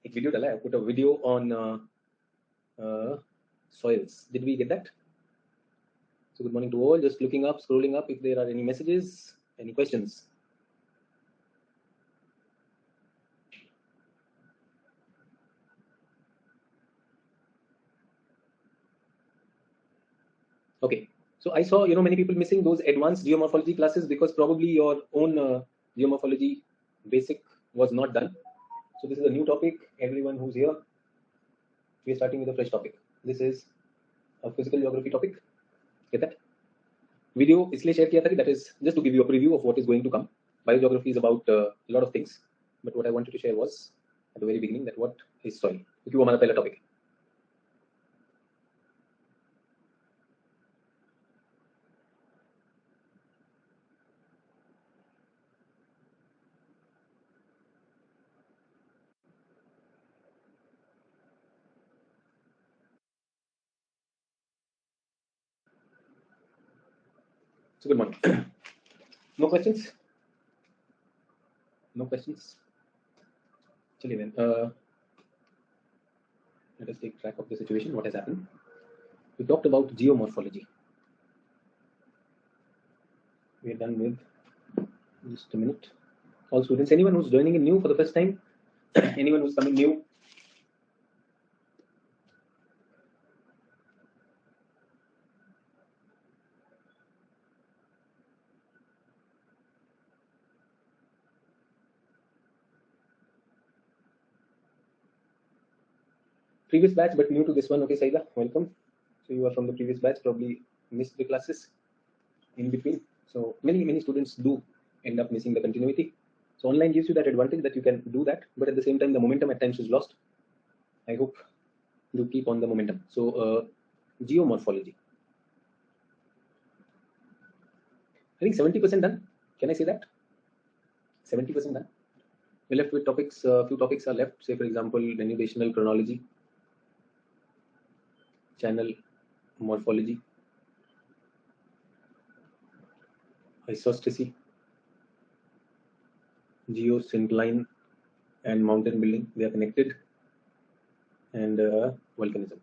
एक वीडियो डाला है, I put a video on soils. Did we get that? So good morning to all. Just looking up, scrolling up if there are any messages, any questions. Okay, so I saw many people missing those advanced geomorphology classes because probably your own geomorphology basic was not done. So this is a new topic. Everyone who's here, we are starting with a fresh topic. This is a physical geography topic. Get that? Video इसलिए share किया था कि that is just to give you a preview of what is going to come. Biogeography is about a lot of things, but what I wanted to share was at the very beginning that what is soil. क्योंकि वो हमारा पहला topic है. So good morning. No questions? No questions? Chaliye then. Let us take track of the situation. What has happened? We talked about geomorphology. We are done with. Just a minute. All students, anyone who's joining in new for the first time, anyone who's coming new. Previous batch, but new to this one. Okay, Saida, welcome. So you are from the previous batch, probably missed the classes in between. So many students do end up missing the continuity. So online gives you that advantage that you can do that, but at the same time, the momentum at times is lost. I hope you keep on the momentum. So geomorphology. I think 70% done. Can I say that? 70% done. We're left with topics. Few topics are left. Say, for example, denudational chronology, channel morphology, isostasy, geosyncline and mountain building. They are connected. And volcanism.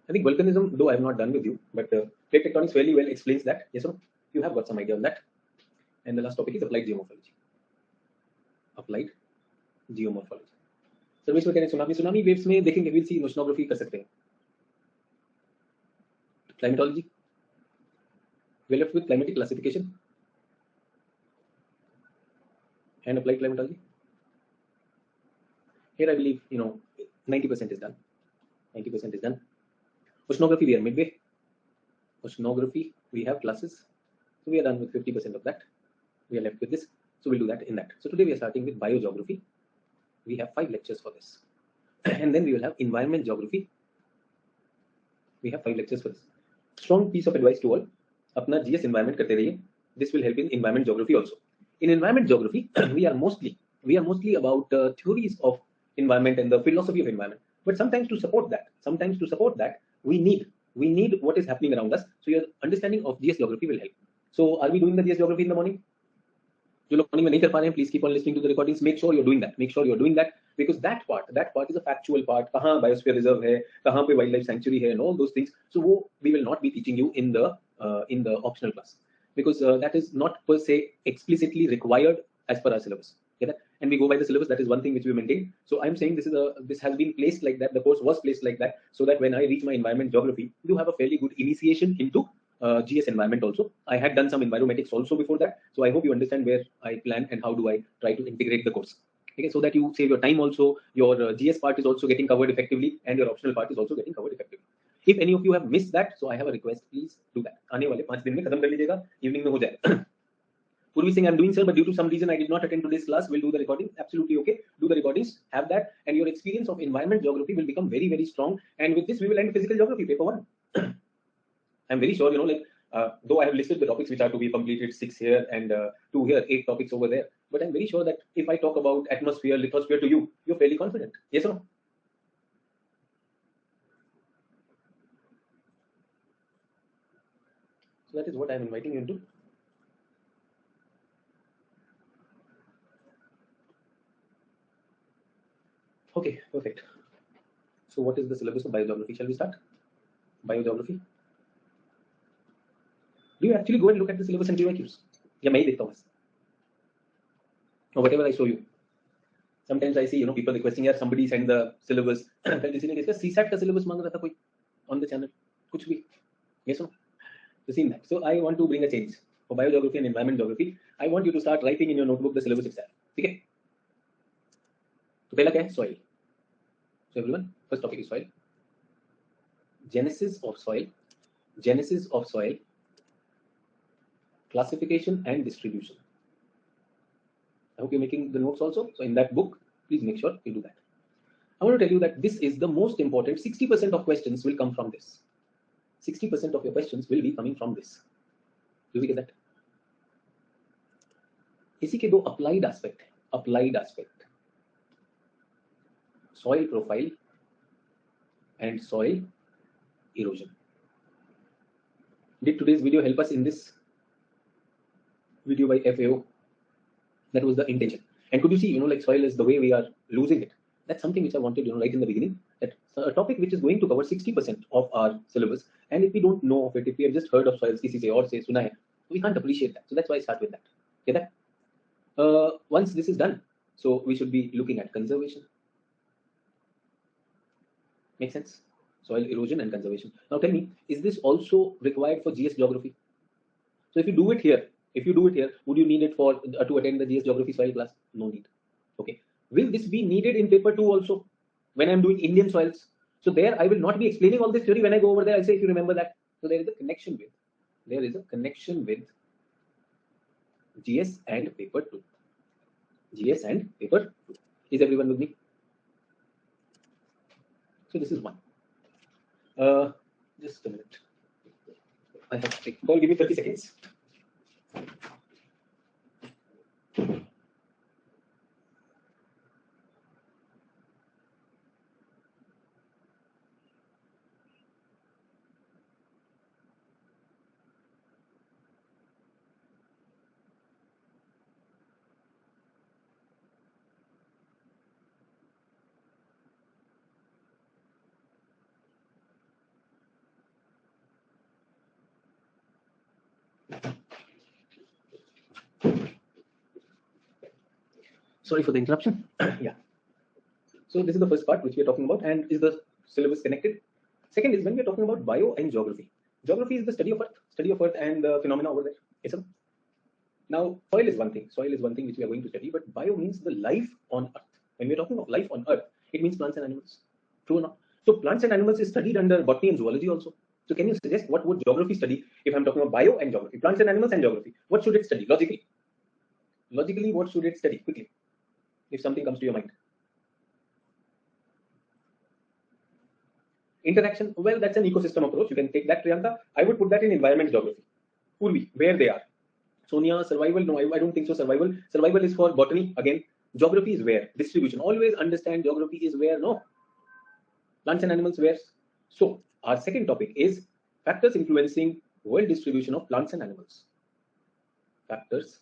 I think volcanism, though I have not done with you, but plate tectonics fairly well explains that. Yes or no? You have got some idea on that. And the last topic is applied geomorphology. Applied geomorphology. Service में कह रहे tsunami waves में देखेंगे we'll see oceanography कर सकते हैं. Climatology. We're left with climatic classification and applied climatology. Here I believe 90% is done. 90% is done. Oceanography, we are midway. Oceanography, we have classes. So we are done with 50% of that. We are left with this. So we'll do that in that. So today we are starting with biogeography. We have 5 lectures for this. And then we will have environment geography. We have 5 lectures for this. Strong piece of advice to all. Apna GS environment karte rahiye. This will help in environment geography also. In environment geography, we are mostly about theories of environment and the philosophy of environment. But sometimes to support that, we need what is happening around us. So your understanding of GS geography will help. So are we doing the GS geography in the morning? जो लोग morning में नहीं कर पा रहे हैं, please keep on listening to the recordings. Make sure you're doing that because that part is a factual part. कहाँ biosphere reserve है, कहाँ पे wildlife sanctuary है, and all those things. So वो we will not be teaching you in the optional class because that is not per se explicitly required as per our syllabus. Get that? And we go by the syllabus. That is one thing which we maintain. So I'm saying this has been placed like that. The course was placed like that so that when I reach my environment geography, you have a fairly good initiation into GS environment also. I had done some environmatics also before that. So I hope you understand where I plan and how do I try to integrate the course. Okay, so that you save your time also, your GS part is also getting covered effectively and your optional part is also getting covered effectively. If any of you have missed that, so I have a request, please do that. आने वाले 5 दिन में खत्म कर लीजिएगा, evening में हो जाए. Purvi Singh, I'm doing sir, but due to some reason I did not attend today's class. We'll do the recording. Absolutely okay. Do the recordings, have that, and your experience of environment geography will become very, very strong. And with this, we will end physical geography, paper 1. I'm very sure, though I have listed the topics which are to be completed, 6 here and 2 here, 8 topics over there. But I'm very sure that if I talk about atmosphere, lithosphere to you, you're fairly confident. Yes or no? So that is what I'm inviting you into. Okay, perfect. So what is the syllabus of biogeography? Shall we start? Biogeography. Do you actually go and look at the syllabus and PYQs? Yeah, मैं ही देखता हूँ बस. Or whatever I show you. Sometimes I see people requesting यार somebody send the syllabus. कल किसी ने किसका CSAT का syllabus मांग रहा था कोई on the channel. कुछ भी. Yes or no? You seen that? So I want to bring a change for biogeography and environment geography. I want you to start writing in your notebook the syllabus itself. ठीक है? तो पहला क्या है? Soil. So everyone, first topic is soil. Genesis of soil. Genesis of soil. Classification and distribution. I hope you're making the notes also. So in that book, please make sure you do that. I want to tell you that this is the most important. 60% of questions will come from this. 60% of your questions will be coming from this. Do we get that? इसी के दो applied aspect है. Applied aspect. Soil profile and soil erosion. Did today's video help us in this video by FAO? That was the intention. And could you see, like soil is the way we are losing it. That's something which I wanted, right in the beginning. That a topic which is going to cover 60% of our syllabus, and if we don't know of it, if we have just heard of soils, किसी से और से सुना है, we can't appreciate that. So that's why I start with that. Okay, that. Once this is done, so we should be looking at conservation. Make sense? Soil erosion and conservation. Now tell me, is this also required for GS geography? So if you do it here, would you need it for to attend the GS geography soil class? No need. Okay. Will this be needed in paper 2 also when I'm doing Indian soils? So there I will not be explaining all this theory. When I go over there, I'll say, if you remember that. So there is a connection with GS and paper 2. GS and paper 2. Is everyone with me? So this is one. Just a minute. I have to take call. Give me 30 seconds. Sorry for the interruption. Yeah. So this is the first part which we are talking about, and is the syllabus connected? Second is when we are talking about bio and geography. Geography is the study of Earth and the phenomena over there. Yes, sir? Now, soil is one thing. Soil is one thing which we are going to study, but bio means the life on Earth. When we are talking of life on Earth, it means plants and animals. True or not? So plants and animals is studied under botany and zoology also. So can you suggest what would geography study if I'm talking about bio and geography? Plants and animals and geography. What should it study logically? Logically, what should it study quickly? If something comes to your mind. Interaction, well, that's an ecosystem approach. You can take that, Priyanka. I would put that in environment geography. Purvi, where they are. Sonia, survival, no, I don't think so. Survival is for botany. Again, geography is where. Distribution, always understand geography is where, no. Plants and animals, where. So, our second topic is factors influencing world distribution of plants and animals. Factors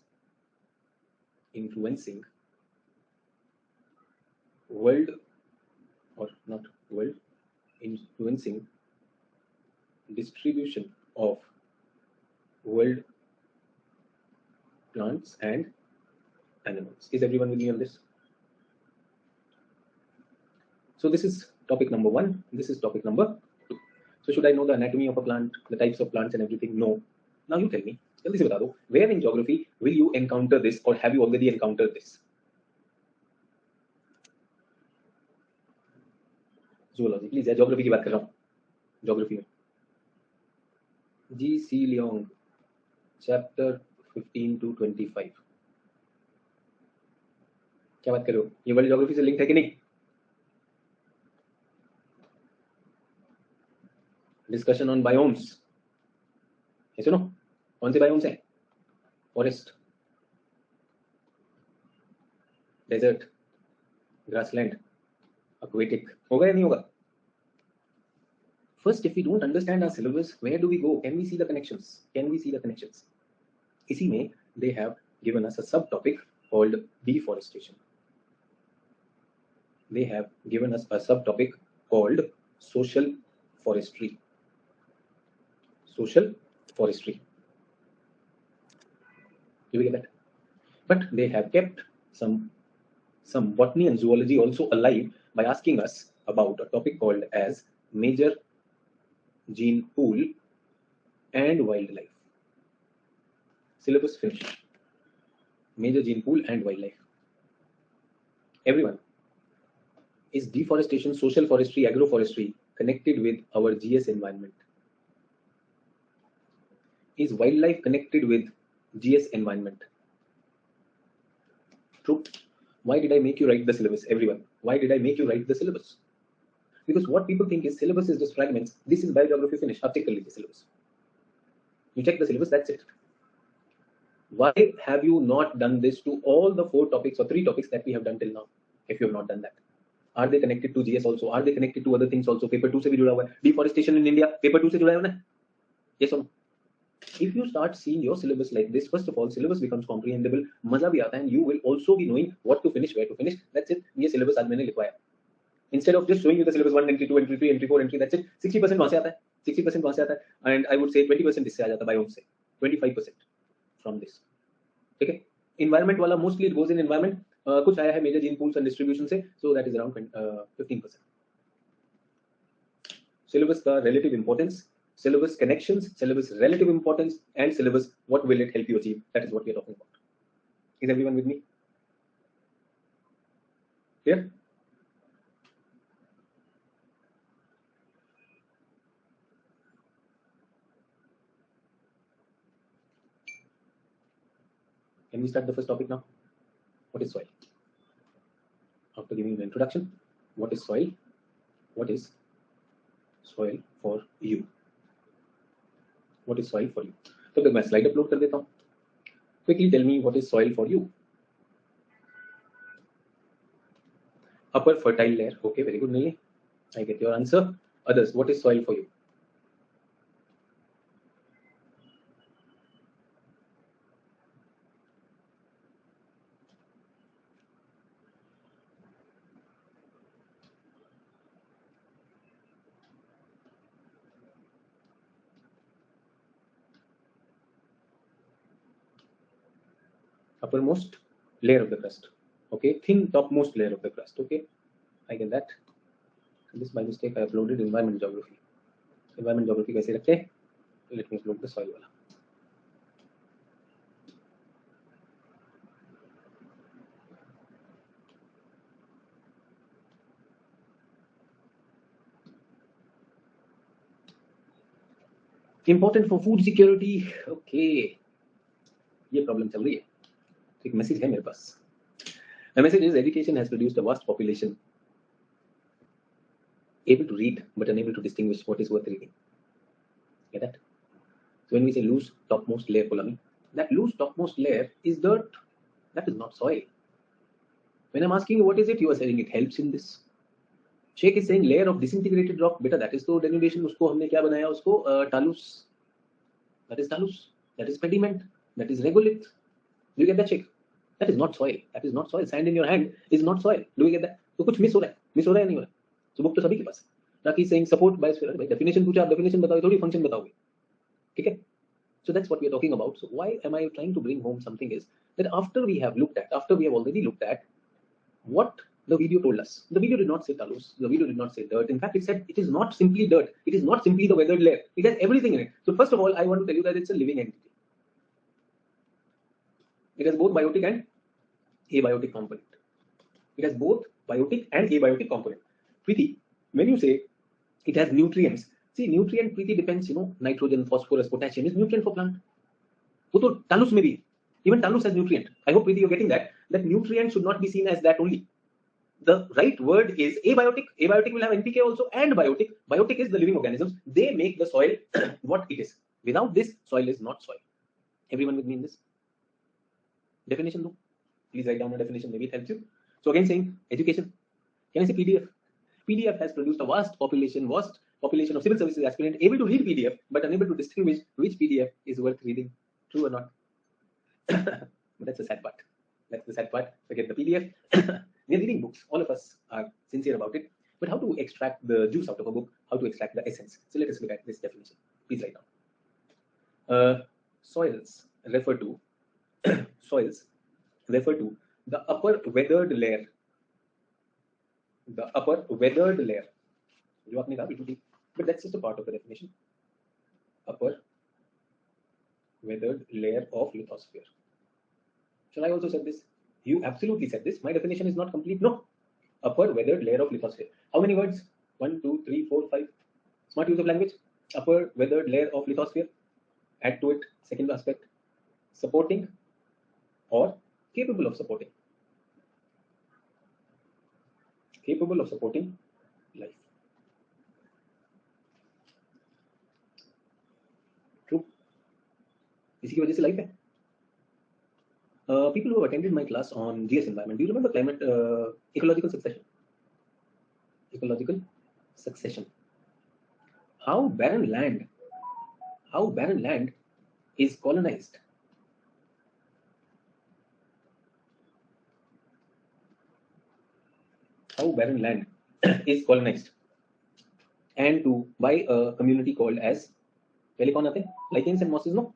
influencing world, or not world, influencing distribution of world plants and animals. Is everyone with me on this? So this is topic number 1. This is topic number 2. So should I know the anatomy of a plant, the types of plants and everything? No. Now you tell me, where in geography will you encounter this, or have you already encountered this? Zoology, please. Geography की बात कर रहा हूँ. Geography में. G. C. Leong, chapter 15 to 25. क्या बात कर रहे हो? ये वर्ल्ड ज्योग्राफी से लिंक है कि नहीं? Discussion on biomes. ये सुनो, कौन से बायोम्स हैं? Forest, desert, grassland, aquatic. होगा या नहीं होगा? First, if we don't understand our syllabus, where do we go? Can we see the connections? इसी में they have given us a subtopic called deforestation. they have given us a subtopic called social forestry. Social forestry. Do we get that? But they have kept some botany and zoology also alive by asking us about a topic called as major gene pool and wildlife. Syllabus finished. Major gene pool and wildlife. Everyone, is deforestation, social forestry, agroforestry connected with our GS environment? Is wildlife connected with GS environment? True. Why did I make you write the syllabus? Everyone, why did I make you write the syllabus? Because what people think is syllabus is just fragments. This is biogeography finished. Ab check kar lijiye syllabus. You check the syllabus, that's it. Why have you not done this to all the 4 topics or 3 topics that we have done till now? If you have not done that, are they connected to GS also? Are they connected to other things also? Paper 2 से भी जुड़ा हुआ है. Deforestation in India, paper 2 से जुड़ा है ना? Yes or no? If you start seeing your syllabus like this, first of all, syllabus becomes comprehensible. मजा भी आता है, and you will also be knowing what to finish, where to finish. That's it. ये syllabus आज मैंने लिखवाया. Instead of just showing you the syllabus 1 entry 2 entry 3 entry 4 entry, that's it. 60% वहाँ से आता है, 60% वहाँ से आता है, and I would say 20% इससे आ जाता है biomes से, 25% from this. ठीक है? Environment वाला mostly it goes in environment. कुछ आया है major gene pools and distribution से, so that is around 15%. Syllabus का relative importance, syllabus connections, syllabus relative importance, and syllabus what will it help you achieve? That is what we are talking about. Is everyone with me? Clear? Can we start the first topic now? What is soil? After giving you the introduction, what is soil? What is soil for you? What is soil for you? तो मैं slide upload कर देता हूँ. Quickly tell me what is soil for you. Upper fertile layer. Okay, very good, Nili. I get your answer. Others, what is soil for you? Uppermost layer of the crust. Okay, thin topmost layer of the crust. Okay, I get that. This by mistake I uploaded environment geography. Environment geography कैसे रखते हैं? Let me upload the soil वाला. Important for food security. Okay, ये problem चल रही है. एक message है मेरे पास. The message is education has produced a vast population able to read but unable to distinguish what is worth reading. Get that? So when we say loose topmost layer, Polami, that loose topmost layer is dirt. That is not soil. When I'm asking you what is it, you are saying it helps in this. Sheikh is saying layer of disintegrated rock. Beta, that is तो denudation. उसको हमने क्या बनाया? उसको talus. That is talus. That is pediment. That is regolith. Do you get that, Sheikh? That is not soil. That is not soil. Sand in your hand is not soil. Do you get that? तो कुछ miss हो रहा है. Miss हो रहा है नहीं हो रहा है. So book तो सभी के पास. ताकि saying support biosphere. भाई definition पूछा आप definition बताओगे थोड़ी function बताओगे. ठीक है? So that's what we are talking about. So why am I trying to bring home something is that after we have already looked at what the video told us. The video did not say talus. The video did not say dirt. In fact, it said it is not simply dirt. It is not simply the weathered layer. It has everything in it. So first of all, I want to tell you that it's a living entity. It has both biotic and abiotic component. It has both biotic and abiotic component. Preeti, when you say it has nutrients, see nutrient Preeti depends, nitrogen, phosphorus, potassium is nutrient for plant. वो तो talus में भी. Even talus has nutrient. I hope Preeti you're getting that nutrient should not be seen as that only. The right word is abiotic. Abiotic will have NPK also, and biotic. Biotic is the living organisms. They make the soil what it is. Without this, soil is not soil. Everyone with me in this? Definition though. Please write down a definition. Maybe it helps you. So again saying education. Can I say PDF? PDF has produced a vast population of civil services aspirant able to read PDF but unable to distinguish which PDF is worth reading. True or not? But that's the sad part. That's the sad part. Forget the PDF. We are reading books. All of us are sincere about it. But how to extract the juice out of a book? How to extract the essence? So let us look at this definition. Please write down. Soils refer to soils refer to the upper weathered layer. The upper weathered layer. जो आपने कहा बिल्कुल ठीक. But that's just a part of the definition. Upper weathered layer of lithosphere. Shall I also say this? You absolutely said this. My definition is not complete. No. Upper weathered layer of lithosphere. How many words? 1, 2, 3, 4, 5. Smart use of language. Upper weathered layer of lithosphere. Add to it second aspect. Supporting or capable of supporting. Capable of supporting life. True. इसी की वजह से life है. People who have attended my class on GS environment, do you remember climate ecological succession? Ecological succession. How barren land is colonized. How barren land is colonized and by a community called as lichens and mosses, no?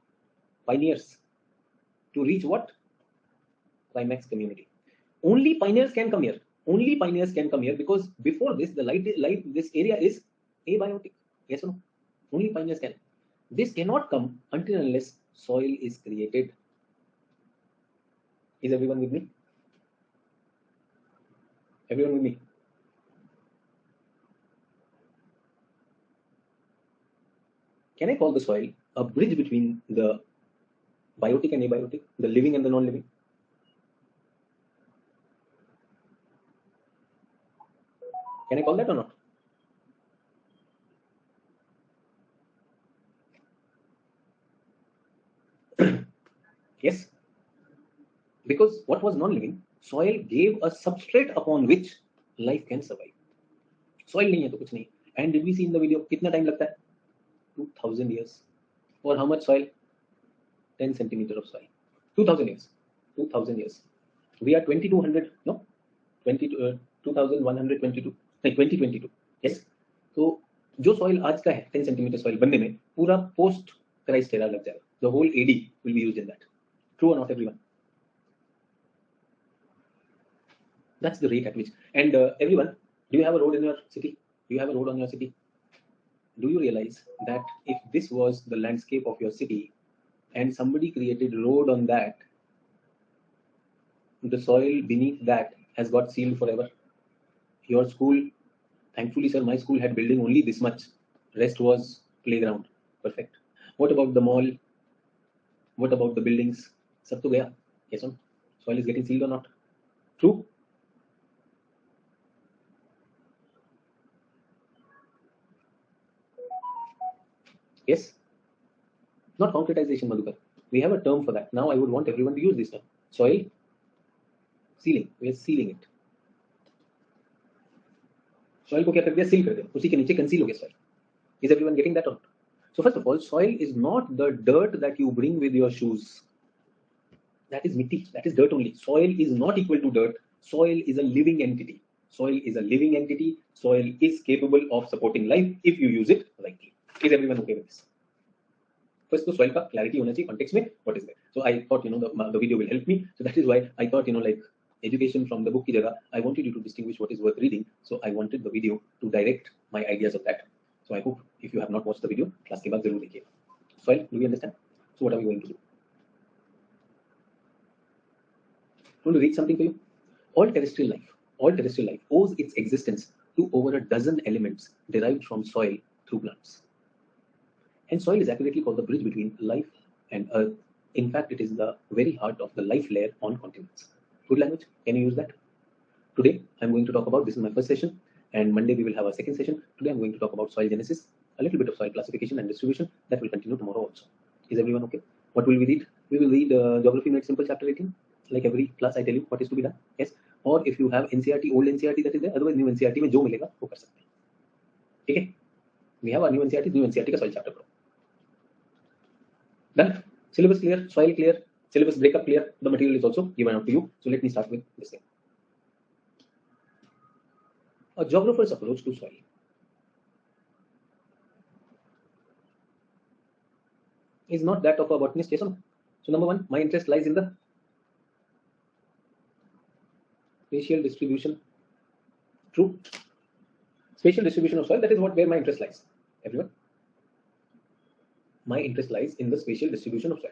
Pioneers. To reach what? Climax community. Only pioneers can come here. Only pioneers can come here because before this, the life this area is abiotic. Yes or no? Only pioneers can. This cannot come until unless soil is created. Is everyone with me? Everyone with me? Can I call the soil a bridge between the biotic and abiotic, the living and the non-living? Can I call that or not? Yes. Because what was non-living? Soil gave a substrate upon which life can survive. Soil नहीं है तो कुछ नहीं. And did we see in the video कितना time लगता है? 2000 years. For how much soil? 10 centimeter of soil. 2000 years. 2000 years. We are 2200. No, 2122. नहीं 2022. Yes. तो जो soil आज का है 10 centimeter soil बनने में पूरा post Christ era लग जाएगा. The whole AD will be used in that. True or not, everyone? That's the rate at which. And everyone, do you have a road in your city? Do you have a road on your city? Do you realize that if this was the landscape of your city and somebody created road on that, the soil beneath that has got sealed forever? Your school, thankfully sir, my school had building only this much. Rest was playground. Perfect. What about the mall? What about the buildings? Sab to gaya. Yes or no? Soil is getting sealed or not? True? Yes? Not concretization, Madhukar. We have a term for that. Now I would want everyone to use this term. Soil sealing. We are sealing it. Soil को क्या कर दिया? Seal कर दिया. उसी के नीचे conceal हो गया soil. Is everyone getting that or not? So first of all, soil is not the dirt that you bring with your shoes. That is mitti. That is dirt only. Soil is not equal to dirt. Soil is a living entity. Soil is a living entity. Soil is capable of supporting life if you use it rightly. Is everyone okay with this? First, the soil का clarity होना चाहिए context में what is there. So I thought the video will help me. So that is why I thought like education from the book की जगह I wanted you to distinguish what is worth reading. So I wanted the video to direct my ideas of that. So I hope if you have not watched the video, class के बाद जरूर देखिए. Soil, do we understand? So what are we going to do? I want to read something for you. All terrestrial life owes its existence to over a dozen elements derived from soil through plants. And soil is accurately called the bridge between life and earth. In fact, it is the very heart of the life layer on continents. Good language? Can you use that? Today, I'm going to talk about, this is my first session, and Monday we will have a second session. Today, I'm going to talk about soil genesis, a little bit of soil classification and distribution. That will continue tomorrow also. Is everyone okay? What will we read? We will read Geography Made Simple, chapter 18. Like every class, I tell you what is to be done. Yes. Or if you have NCERT, old NCERT that is there, otherwise new NCERT में जो मिलेगा वो कर सकते हैं. ठीक है? We have a new NCERT का soil chapter pro. Done. Syllabus clear, soil clear, syllabus breakup clear. The material is also given out to you. So let me start with this thing. A geographer's approach to soil. Is not that of a botanist, yes or no? So number one, my interest lies in the spatial distribution. True. Spatial distribution of soil, that is what where my interest lies. Everyone? My interest lies in the spatial distribution of soil.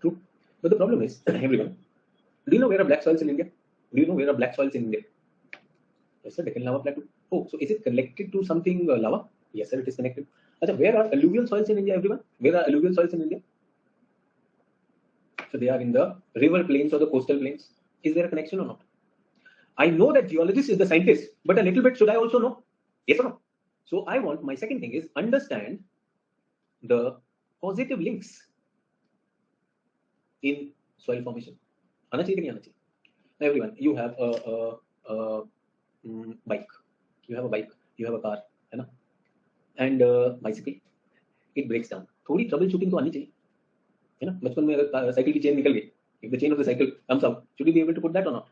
True. But the problem is, everyone, do you know where are black soils in India? Do you know where are black soils in India? Yes, sir, Deccan lava plateau. Oh, so is it connected to something lava? Yes, sir, it is connected. Achha, where are alluvial soils in India, everyone? Where are alluvial soils in India? So they are in the river plains or the coastal plains. Is there a connection or not? I know that geologist is the scientist, but a little bit should I also know? Yes or no? So I want, my second thing is understand the positive links in soil formation. आना चाहिए कि नहीं आना चाहिए? Now everyone, you have a bike, you have a bike, you have a car, है ना? And bicycle, it breaks down. थोड़ी trouble shooting तो आनी चाहिए, है ना? बचपन में अगर साइकिल की चेन निकल गई, if the chain of the cycle comes out, should you be able to put that or not?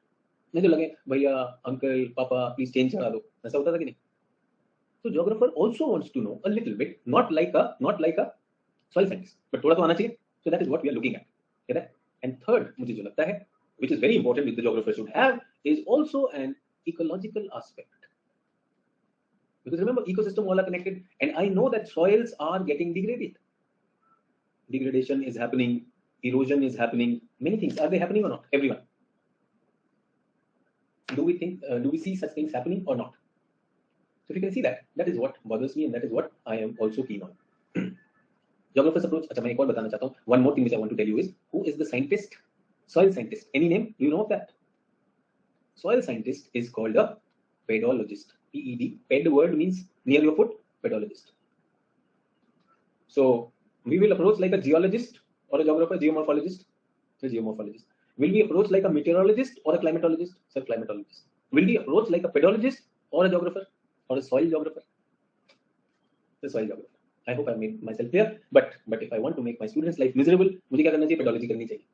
नहीं तो लगे भैया अंकल पापा प्लीज चेन चढ़ा दो, ऐसा होता था कि नहीं? So geographer also wants to know a little bit, not like a soil scientist, but थोड़ा तो आना चाहिए. So that is what we are looking at. Correct? And third, मुझे जो लगता है, which is very important, which the geographer should have, is also an ecological aspect. Because remember, ecosystem all are connected, and I know that soils are getting degraded. Degradation is happening, erosion is happening, many things. Are they happening or not? Everyone. Do we think? Do we see such things happening or not? So if you can see that, that is what bothers me, and that is what I am also keen on. Geographer's approach. अच्छा मैं एक और बताना चाहता हूँ. One more thing which I want to tell you is, who is the scientist? Soil scientist. Any name? Do you know of that? Soil scientist is called a pedologist. PED. Ped word means near your foot. Pedologist. So we will approach like a geologist or a geographer, geomorphologist. A geomorphologist. Will we approach like a meteorologist or a climatologist? Sir, climatologist. Will we approach like a pedologist or a geographer or a soil geographer? The soil geographer. I hope I made myself clear. But if I want to make my students' life miserable, मुझे क्या करना चाहिए? Pedology करनी चाहिए.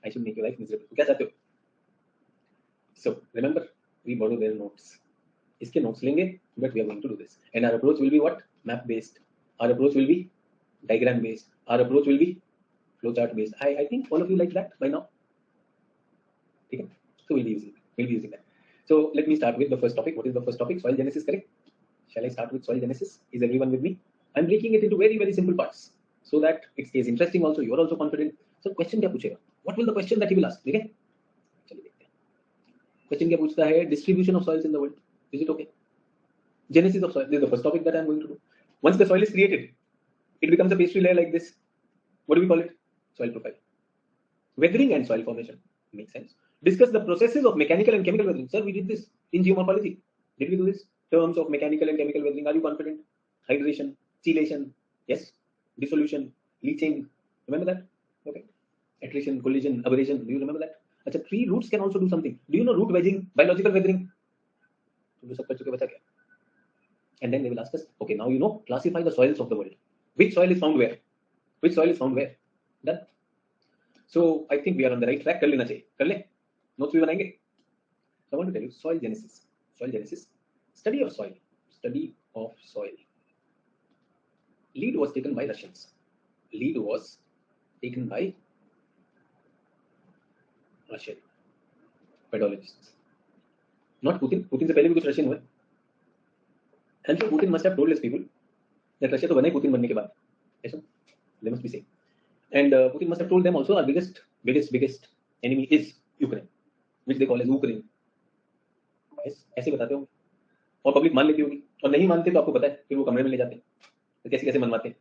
I should make your life miserable. क्या चाहते हो? So remember, we borrow their notes. इसके notes लेंगे, but we are going to do this. And our approach will be what? Map based. Our approach will be diagram based. Our approach will be flowchart based. I think all of you like that by now. Okay? So we'll be using that. So let me start with the first topic. What is the first topic? Soil genesis, correct? Shall I start with soil genesis? Is everyone with me? I'm breaking it into very, very simple parts so that it stays interesting also. You're also confident. So question क्या पूछेगा? What will the question that he will ask? ठीक है? चलिए देखते हैं. Question क्या पूछता है? Distribution of soils in the world. Is it okay? Genesis of soil. This is the first topic that I'm going to do. Once the soil is created, it becomes a pastry layer like this. What do we call it? Soil profile. Weathering and soil formation. Makes sense. Discuss the processes of mechanical and chemical weathering. Sir, we did this in geomorphology. Did we do this? Terms of mechanical and chemical weathering. Are you confident? Hydration, chelation, yes. Dissolution, leaching. Remember that? Okay. Attrition, collision, aberration. Do you remember that? Achha, tree roots can also do something. Do you know root wedging, biological weathering? And then they will ask us, okay, now you know, classify the soils of the world. Which soil is found where? Which soil is found where? Done. So I think we are on the right track. कर लेना चाहिए. कर ले. Notes भी बनाएंगे. So I want to tell you, soil genesis. Soil genesis. Study of soil. Study of soil. Lead was taken by Russians. Lead was taken by Russian pedologists. Not Putin. Putin से पहले भी कुछ Russian हुए. And so Putin must have told his people that Russia तो बना ही Putin बनने के बाद. ऐसा? They must be saying. And Putin must have told them also our biggest enemy is Ukraine, which they call as Ukraine. ऐसे बताते होंगे और पब्लिक मान लेती होगी और नहीं मानते तो आपको पता है फिर वो कमरे में ले जाते हैं तो कैसे मनवाते हैं.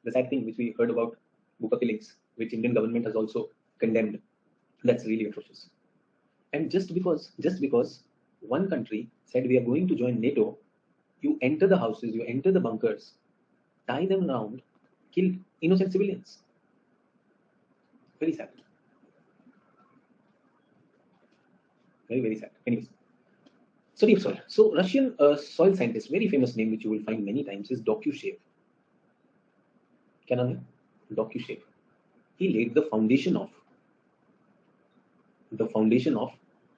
The sad thing which we heard about Bupa killings, which Indian government has also condemned, that's really atrocious. And just because one country said we are going to join NATO, you enter the houses, you enter the bunkers, tie them around, kill innocent civilians. Very sad. Very, very sad. Anyways, study of soil. So Russian soil scientist, very famous name which you will find many times is Dokushev. क्या नाम है? Dokushev. He laid the foundation of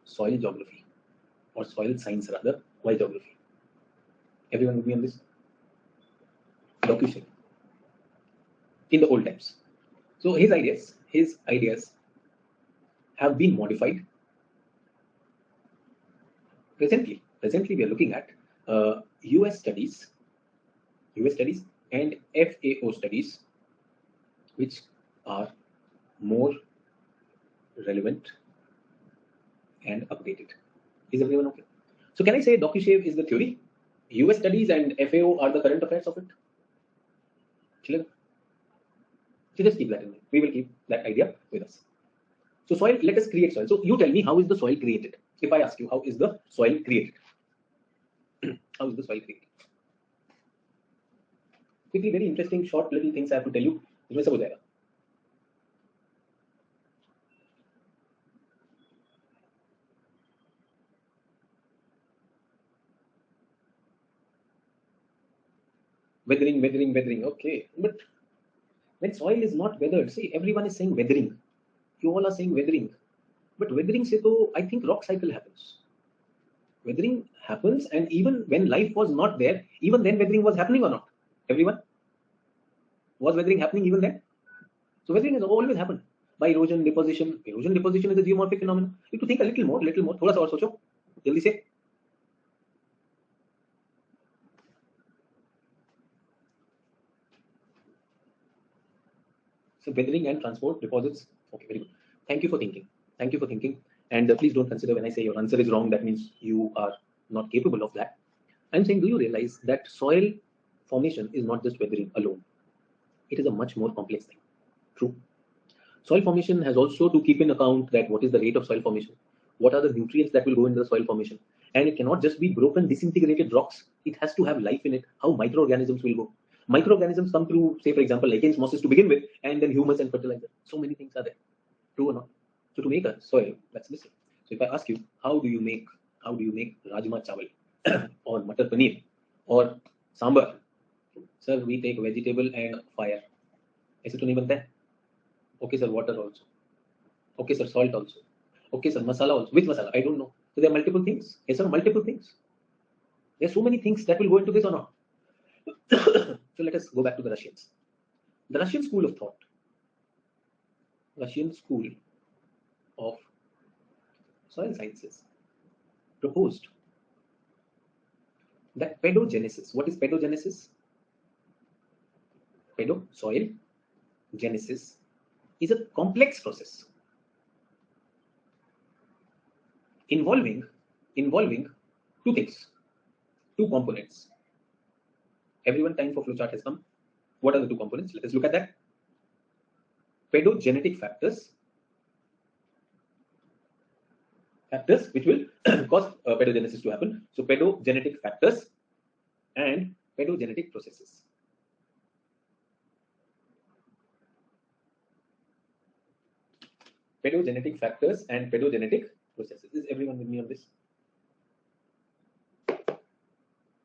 soil geography or soil science rather Why geography? Everyone with me on this? Docu-shape. In the old times. So his ideas have been modified. Presently we are looking at US studies and FAO studies, which are more relevant and updated. Is everyone okay? So can I say DocuShave is the theory? US studies and FAO are the current affairs of it? Clear? So just keep that in mind. We will keep that idea with us. So soil, let us create soil. So you tell me, how is the soil created? If I ask you, how is the soil created? How is the soil created? Quickly, very interesting, short little things I have to tell you. इसमें सब हो जाएगा. Weathering. Okay, but when soil is not weathered, see, everyone is saying weathering. You all are saying weathering, but weathering se to I think rock cycle happens. Weathering happens, and even when life was not there, even then weathering was happening or not? Everyone, was weathering happening even then? So weathering has always happened by erosion, deposition. Erosion, deposition is a geomorphic phenomenon. You have to think a little more. थोड़ा सा और सोचो, जल्दी से. So weathering and transport deposits. Okay, very good. Thank you for thinking. And please don't consider when I say your answer is wrong, that means you are not capable of that. I'm saying, do you realize that soil formation is not just weathering alone? It is a much more complex thing. True. Soil formation has also to keep in account that what is the rate of soil formation, what are the nutrients that will go into the soil formation, and it cannot just be broken, disintegrated rocks. It has to have life in it. How microorganisms will go. Microorganisms come through, say for example, lichen mosses to begin with, and then humus and fertilizer. So many things are there. True or not? So to make a soil, let's listen. So if I ask you, how do you make rajma chawal or matar paneer or sambar? Sir, we take vegetable and fire. ऐसे तो नहीं बनता है. Okay, sir, water also. Okay, sir, salt also. Okay, sir, masala also. Which masala? I don't know. So there are multiple things. Yes, sir, multiple things. There are so many things that will go into this or not. So let us go back to the Russians. The Russian school of thought, Russian school of soil sciences proposed that pedogenesis. What is pedogenesis? Soil genesis is a complex process involving two things, two components. Everyone, time for flowchart has come. What are the two components? Let us look at that. Pedogenetic factors which will cause pedogenesis to happen. So pedogenetic factors and pedogenetic processes. Pedogenetic factors and pedogenetic processes. Is everyone with me on this?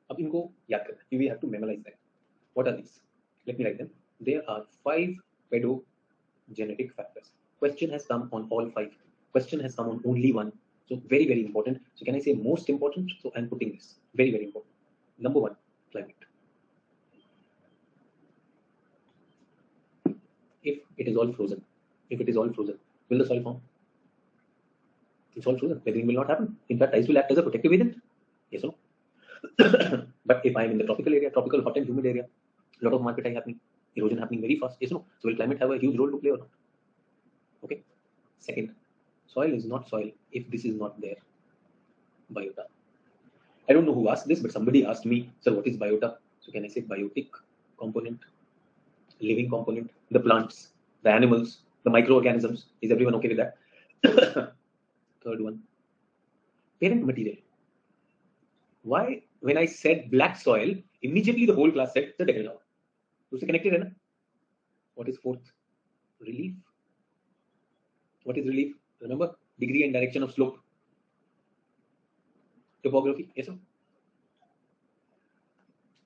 अब इनको याद करना. We have to memorize that. What are these? Let me write them. There are 5 pedogenetic factors. Question has come on all 5. Question has come on only one. So very, very important. So can I say most important? So I'm putting this. Very, very important. Number 1, climate. If it is all frozen, will the soil form? It's all frozen. Weathering will not happen. In fact, ice will act as a protective agent. Yes or no? But if I'm in the tropical area, tropical hot and humid area, a lot of market happening, erosion happening very fast. Yes or no? So will climate have a huge role to play or not? Okay. Second, soil is not soil if this is not there. Biota. I don't know who asked this, but somebody asked me, sir, what is biota? So can I say biotic component, living component, the plants, the animals, the microorganisms? Is everyone okay with that? Third one, parent material. Why, when I said black soil, immediately the whole class said, sir, so connected hai na? What is fourth? Relief. What is relief? Remember, degree and direction of slope. Topography. Yes, sir.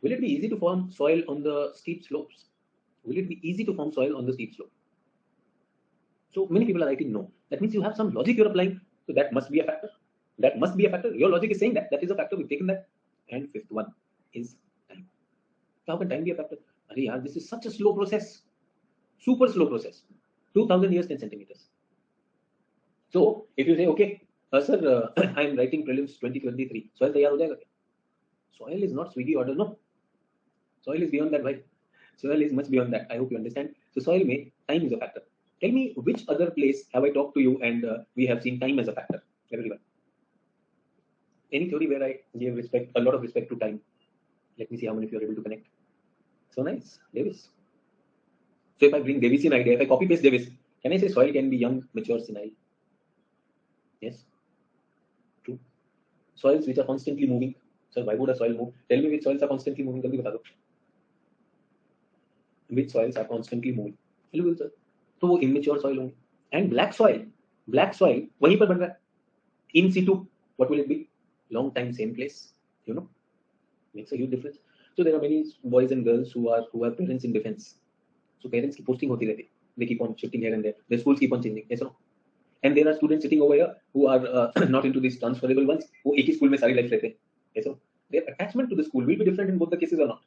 Will it be easy to form soil on the steep slopes? Will it be easy to form soil on the steep slope? So many people are writing no. That means you have some logic you're applying. So that must be a factor. That must be a factor. Your logic is saying that that is a factor. We've taken that. And fifth one is time. How can time be a factor? Arey yaar, this is such a slow process. Super slow process. 2000 years, 10 centimeters. So if you say, okay, sir, I am writing prelims 2023. Soil तैयार हो जाएगा क्या? Soil is not Swiggy order, no. Soil is beyond that, right? Soil is much beyond that. I hope you understand. So soil may time is a factor. Tell me which other place have I talked to you and we have seen time as a factor? Everyone. Any theory where I gave respect, a lot of respect to time? Let me see how many of you are able to connect. So nice, Davis. So if I bring Davis idea, if I copy paste Davis, can I say soil can be young, mature scenario? Yes. True. Soils which are constantly moving. Sir, why would a soil move? Tell me which soils are constantly moving. जल्दी बता दो. Which soils are constantly moving? Hello, sir. तो वो immature soil होंगे. And black soil वहीं पर बन रहा है. In situ, what will it be? Long time, same place. You know, makes a huge difference. So there are many boys and girls who have parents in defense. So parents की posting होती रहती. They keep on shifting here and there. Their schools keep on changing. Yes or no? And there are students sitting over here who are not into these transferable ones. वो एक ही school में सारी life रहते हैं. Yes or no? Their attachment to the school will be different in both the cases or not?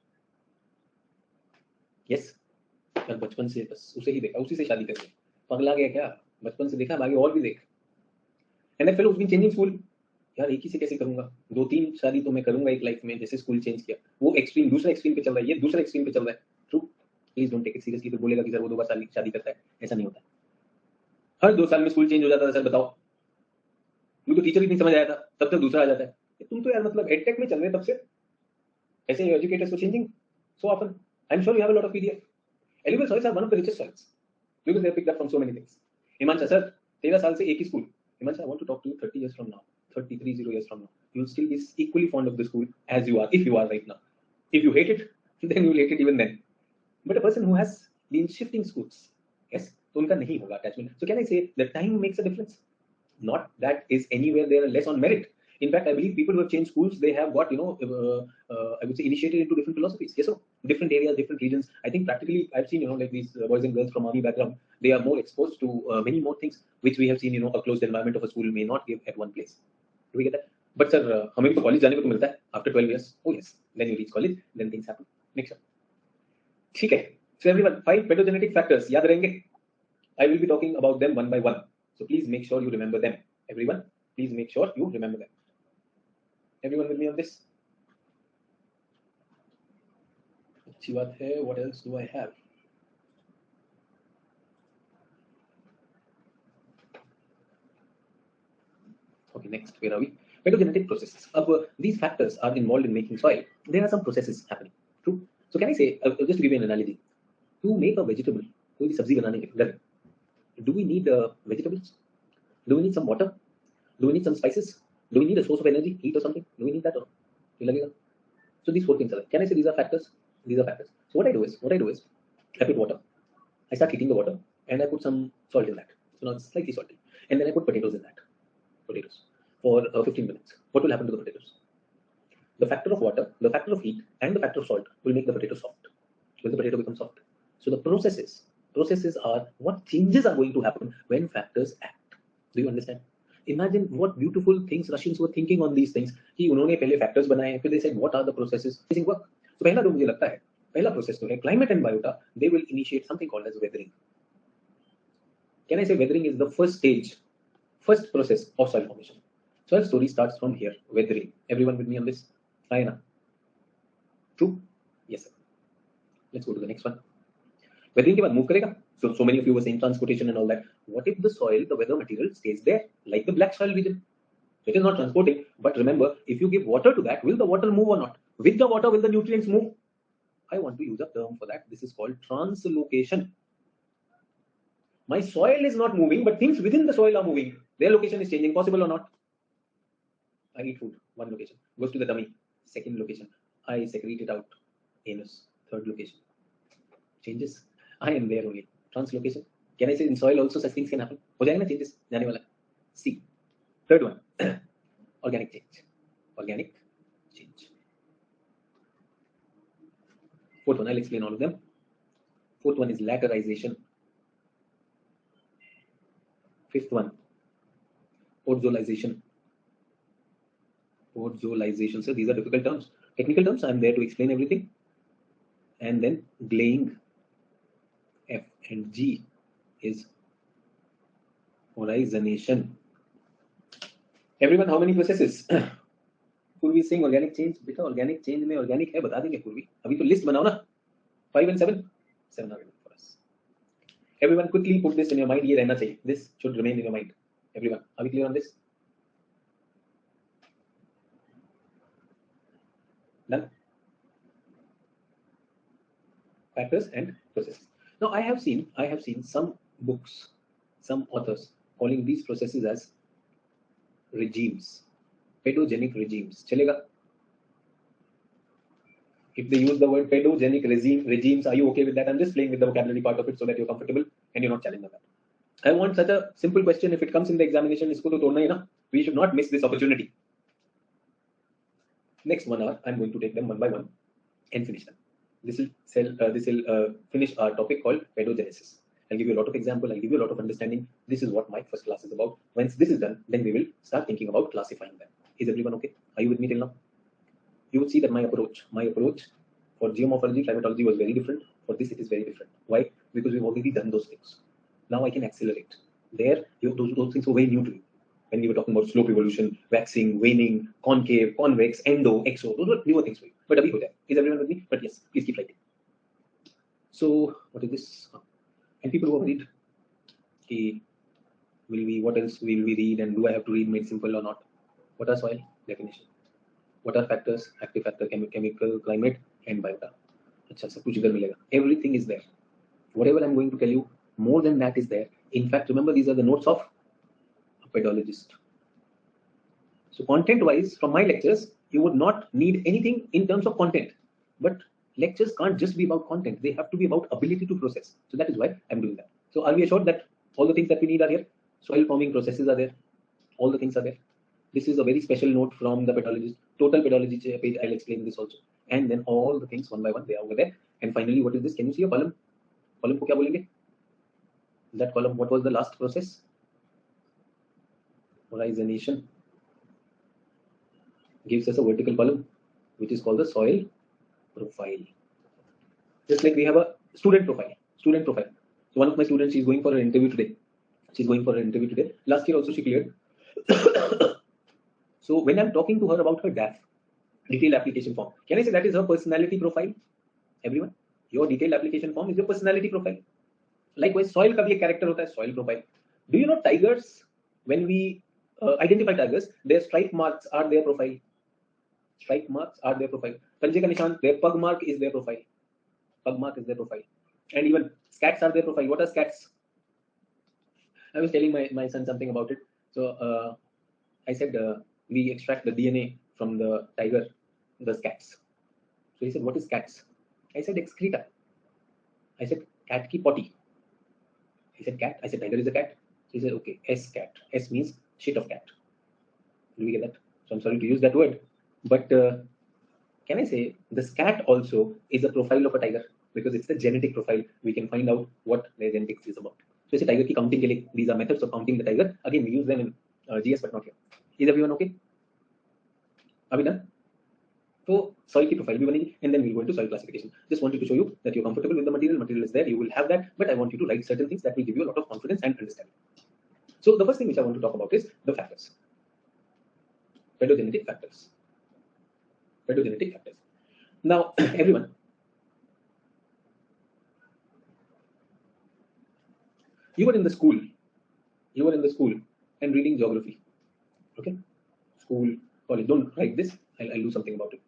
Yes. यार बचपन से बस उसे ही देखा, उसी से शादी करके पगला गया क्या? बचपन से देखा, आगे और भी देख. And that fellow has been changing school. यार एक ही से कैसे करूंगा? 2-3 शादी तो मैं करूंगा एक लाइफ में. जैसे स्कूल चेंज किया, वो एक्सट्रीम दूसरा एक्सट्रीम पे चल रहा है, ये दूसरा एक्सट्रीम पे चल रहा है. True. Please don't take it seriously. तो बोलेगा कि सर वो 2 बार शादी करता है, ऐसा नहीं होता. हर 2 साल में स्कूल चेंज हो जाता है. सर बताओ, मुझे तो टीचर ही नहीं समझ आया था, तब तक दूसरा आ जाता है. तुम तो यार मतलब एडटेक में चल रहे तब से ऐसे एजुकेटर्स को changing so often. I'm sure you have a lot of PDF. Alluvial soils are one of the richest soils because they are picked up from so many things. Himansha sir, 13 साल से एक ही school. Himansha, I want to talk to you 30 years from now, 30 years from now. You will still be equally fond of the school as you are, if you are right now. If you hate it, then you will hate it even then. But a person who has been shifting schools, yes, तो उनका नहीं होगा attachment. So can I say that time makes a difference? Not that is anywhere they are less on merit. In fact, I believe people who have changed schools, they have got, I would say, initiated into different philosophies. Yes, so different areas, different regions. I think practically, I've seen, like these boys and girls from army background, they are more exposed to many more things, which we have seen, a closed environment of a school may not give at one place. Do we get that? But sir, हमें भी college जाने को तो मिलता है after 12 years. Oh yes, then you reach college, then things happen. Next one. ठीक है. So everyone, 5 pedogenetic factors. याद रहेंगे? I will be talking about them one by one. So please make sure you remember them. Everyone, please make sure you remember them. Everyone with me on this? अच्छी बात है. What else do I have? Okay, next, where are we? Pedogenetic processes. These factors are involved in making soil. There are some processes happening. True. So can I say, just to give you an analogy, to make a vegetable, कोई भी सब्जी बनाने के लिए, do we need vegetables? Do we need some water? Do we need some spices? Do we need a source of energy, heat or something? Do we need that or not? So these 4 things are there. Can I say these are factors? These are factors. So what I do is, I put water. I start heating the water and I put some salt in that. So now it's slightly salty. And then I put potatoes in that. Potatoes. For 15 minutes. What will happen to the potatoes? The factor of water, the factor of heat, and the factor of salt will make the potato soft. Will the potato become soft? So the processes are what changes are going to happen when factors act. Do you understand? Imagine what beautiful things Russians were thinking on these things. कि उन्होंने पहले factors बनाए, फिर they said what are the processes? Amazing work. So पहला जो मुझे लगता है, पहला process तो है climate and biota. They will initiate something called as weathering. Can I say weathering is the first stage, first process of soil formation? Soil story starts from here, weathering. Everyone with me on this? Ayana. True? Yes, sir. Let's go to the next one. Weathering के बाद move करेगा. So many of you were saying transportation and all that. What if the soil, the weather material stays there, like the black soil region? It is not transporting, but remember, if you give water to that, will the water move or not? With the water, will the nutrients move? I want to use a term for that. This is called translocation. My soil is not moving, but things within the soil are moving. Their location is changing. Possible or not? I eat food. One location. Goes to the tummy. Second location. I secrete it out. Anus. Third location. Changes. I am there only. Translocation. Can I say in soil also such things can happen? हो जाएगा ना changes जाने वाला. C. Third one. Organic change. Organic change. Fourth one, I'll explain all of them. Fourth one is laterization. Fifth one, ozolization. Ozolization. So these are difficult terms, technical terms. I'm there to explain everything. And then glaying, F and G is horizonation. Everyone, how many processes? पूर्वी saying organic change. बेटा organic change में organic है बता देंगे पूर्वी. अभी तो list बनाओ ना. 5 and 7. 7 are enough for us. Everyone, quickly put this in your mind. ये रहना चाहिए. This should remain in your mind. Everyone, are we clear on this? Done. Factors and processes. Now I have seen some books, some authors calling these processes as regimes, pedogenic regimes. Chalega? If they use the word pedogenic regimes, are you okay with that? I'm just playing with the vocabulary part of it so that you're comfortable and you're not challenged on that. I want such a simple question. If it comes in the examination, isko to todna hai na. We should not miss this opportunity. Next 1 hour, I'm going to take them one by one and finish them. This will finish our topic called pedogenesis. I'll give you a lot of example. I'll give you a lot of understanding. This is what my first class is about. Once this is done, then we will start thinking about classifying them. Is everyone okay? Are you with me till now? You would see that my approach for geomorphology, climatology was very different. For this, it is very different. Why? Because we've already done those things. Now I can accelerate. There, those things were very new to you. When we were talking about slope evolution, waxing, waning, concave, convex, endo, exo, those were newer things for you. But abhi ho jaya. Is everyone with me? But yes, please keep writing. So, what is this? And people who read, what else will we read, and do I have to read made simple or not? What are soil? Definition. What are factors? Active factor, chemical, climate, and biota. Achha, sab kuch idhar milega. Everything is there. Whatever I'm going to tell you, more than that is there. In fact, remember, these are the notes of a pedologist. So content-wise, from my lectures, you would not need anything in terms of content. But lectures can't just be about content. They have to be about ability to process. So that is why I'm doing that. So are we assured that all the things that we need are here? Soil forming processes are there. All the things are there. This is a very special note from the pedologist. Total pedology page, I'll explain this also. And then all the things one by one, they are over there. And finally, what is this? Can you see a column? Column ko kya bolenge? That column, what was the last process? Horizonation. Gives us a vertical column, which is called the soil profile. Just like we have a student profile. Student profile. So one of my students, she's going for an interview today. Last year also she cleared. So when I'm talking to her about her DAF, detailed application form, can I say that is her personality profile? Everyone, your detailed application form is your personality profile. Likewise, soil ka bhi ek character hota hai, soil profile. Do you know tigers? When we identify tigers, their stripe marks are their profile. Stripe marks are their profile. Panche ka nishan, their pug mark is their profile. Pug mark is their profile. And even scats are their profile. What are scats? I was telling my son something about it. So I said, we extract the DNA from the tiger, the scats. So he said, what is scats? I said, excreta. I said, cat ki potty. He said, cat. I said, tiger is a cat. So he said, okay, S cat. S means shit of cat. Do we get that? So I'm sorry to use that word. But can I say the scat also is a profile of a tiger? Because it's the genetic profile. We can find out what their genetics is about. So it's a tiger ki counting ke liye, these are methods of counting the tiger. Again, we use them in GS, but not here. Is everyone okay? Are we done? So soil ki profile bhi banegi, and then we'll go into soil classification. Just wanted to show you that you're comfortable with the material. Material is there. You will have that. But I want you to write certain things that will give you a lot of confidence and understanding. So the first thing which I want to talk about is the factors. Pedogenetic factors. Pedogenetic factors. Now, everyone, you were in the school and reading geography. Okay? School, college, don't write this. I'll do something about it.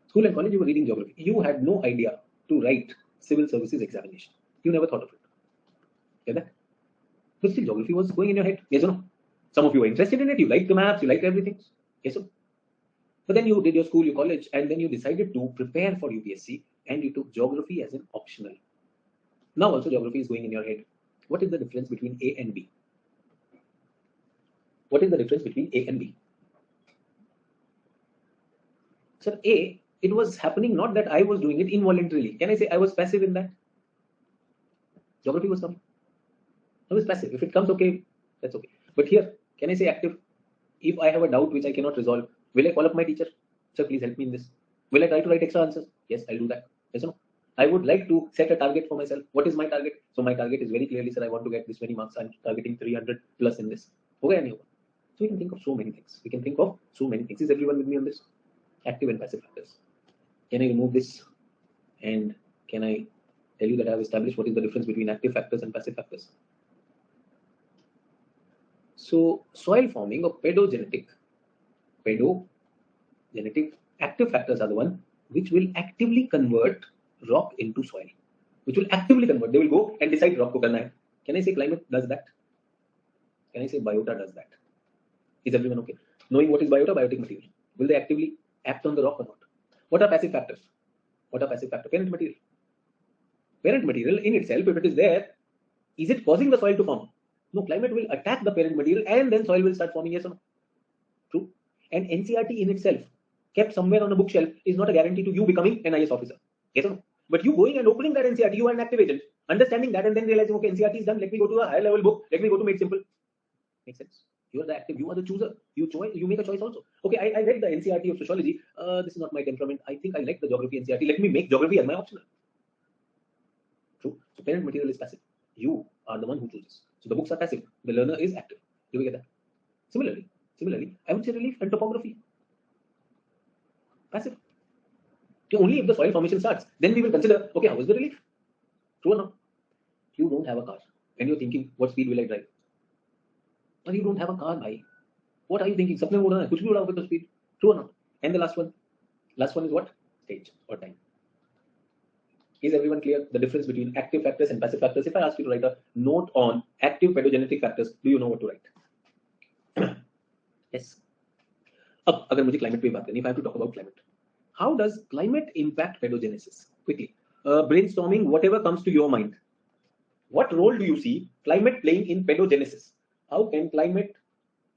School and college, you were reading geography. You had no idea to write civil services examination. You never thought of it. Get that? But still, geography was going in your head. Yes or no? Some of you were interested in it. You liked the maps. You liked everything. Yes or no? But then you did your school, your college, and then you decided to prepare for UPSC, and you took geography as an optional. Now also geography is going in your head. What is the difference between A and B? What is the difference between A and B? Sir, A, it was happening, not that I was doing it involuntarily. Can I say I was passive in that? Geography was coming. I was passive. If it comes, okay, that's okay. But here, can I say active? If I have a doubt which I cannot resolve, will I call up my teacher? Sir, please help me in this. Will I try to write extra answers? Yes, I'll do that. Yes or no? I would like to set a target for myself. What is my target? So my target is very clearly, sir, I want to get this many marks. I'm targeting 300 plus in this. Okay, so we can think of so many things. We can think of so many things. Is everyone with me on this? Active and passive factors. Can I remove this? And can I tell you that I have established what is the difference between active factors and passive factors? So soil forming or pedogenetic active factors are the one which will actively convert rock into soil. Which will actively convert. They will go and decide rock ko karna hai. Can I say climate does that? Can I say biota does that? Is everyone okay? Knowing what is biota, biotic material. Will they actively act on the rock or not? What are passive factors? What are passive factors? Parent material. Parent material in itself, if it is there, is it causing the soil to form? No, climate will attack the parent material and then soil will start forming. Yes or no? True. And NCRT in itself, kept somewhere on a bookshelf, is not a guarantee to you becoming an IS officer. Yes or no? But you going and opening that NCRT, you are an active agent, understanding that and then realizing, okay, NCRT is done, let me go to a higher level book, let me go to Made Simple. Makes sense? You are the active, you are the chooser. You make a choice also. Okay, I read the NCRT of sociology. This is not my temperament. I think I like the geography NCRT. Let me make geography as my optional. True. So parent material is passive. You are the one who chooses. So the books are passive. The learner is active. Do we get that? Similarly, I would say relief and topography. Passive. Only if the soil formation starts, then we will consider, okay, how is the relief? True or not? You don't have a car and you're thinking, what speed will I drive? But you don't have a car, bhai. What are you thinking? Sapne mein udana hai, kuch bhi uda with the speed. True or not? And the last one is what? Stage or time. Is everyone clear? The difference between active factors and passive factors. If I ask you to write a note on active pedogenetic factors, do you know what to write? Yes. अब अगर मुझे climate पे बात करनी, if I have to talk about climate, how does climate impact pedogenesis? Quickly, brainstorming whatever comes to your mind. What role do you see climate playing in pedogenesis? How can climate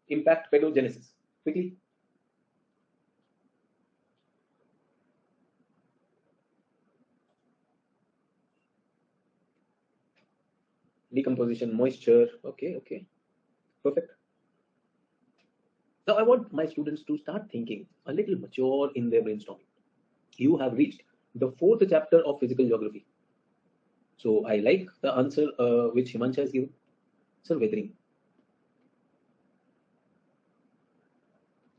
impact pedogenesis? Quickly. Decomposition, moisture. Okay. Perfect. Now I want my students to start thinking a little mature in their brainstorming. You have reached the 4th chapter of physical geography. So I like the answer which Himansha has given. Sir, weathering.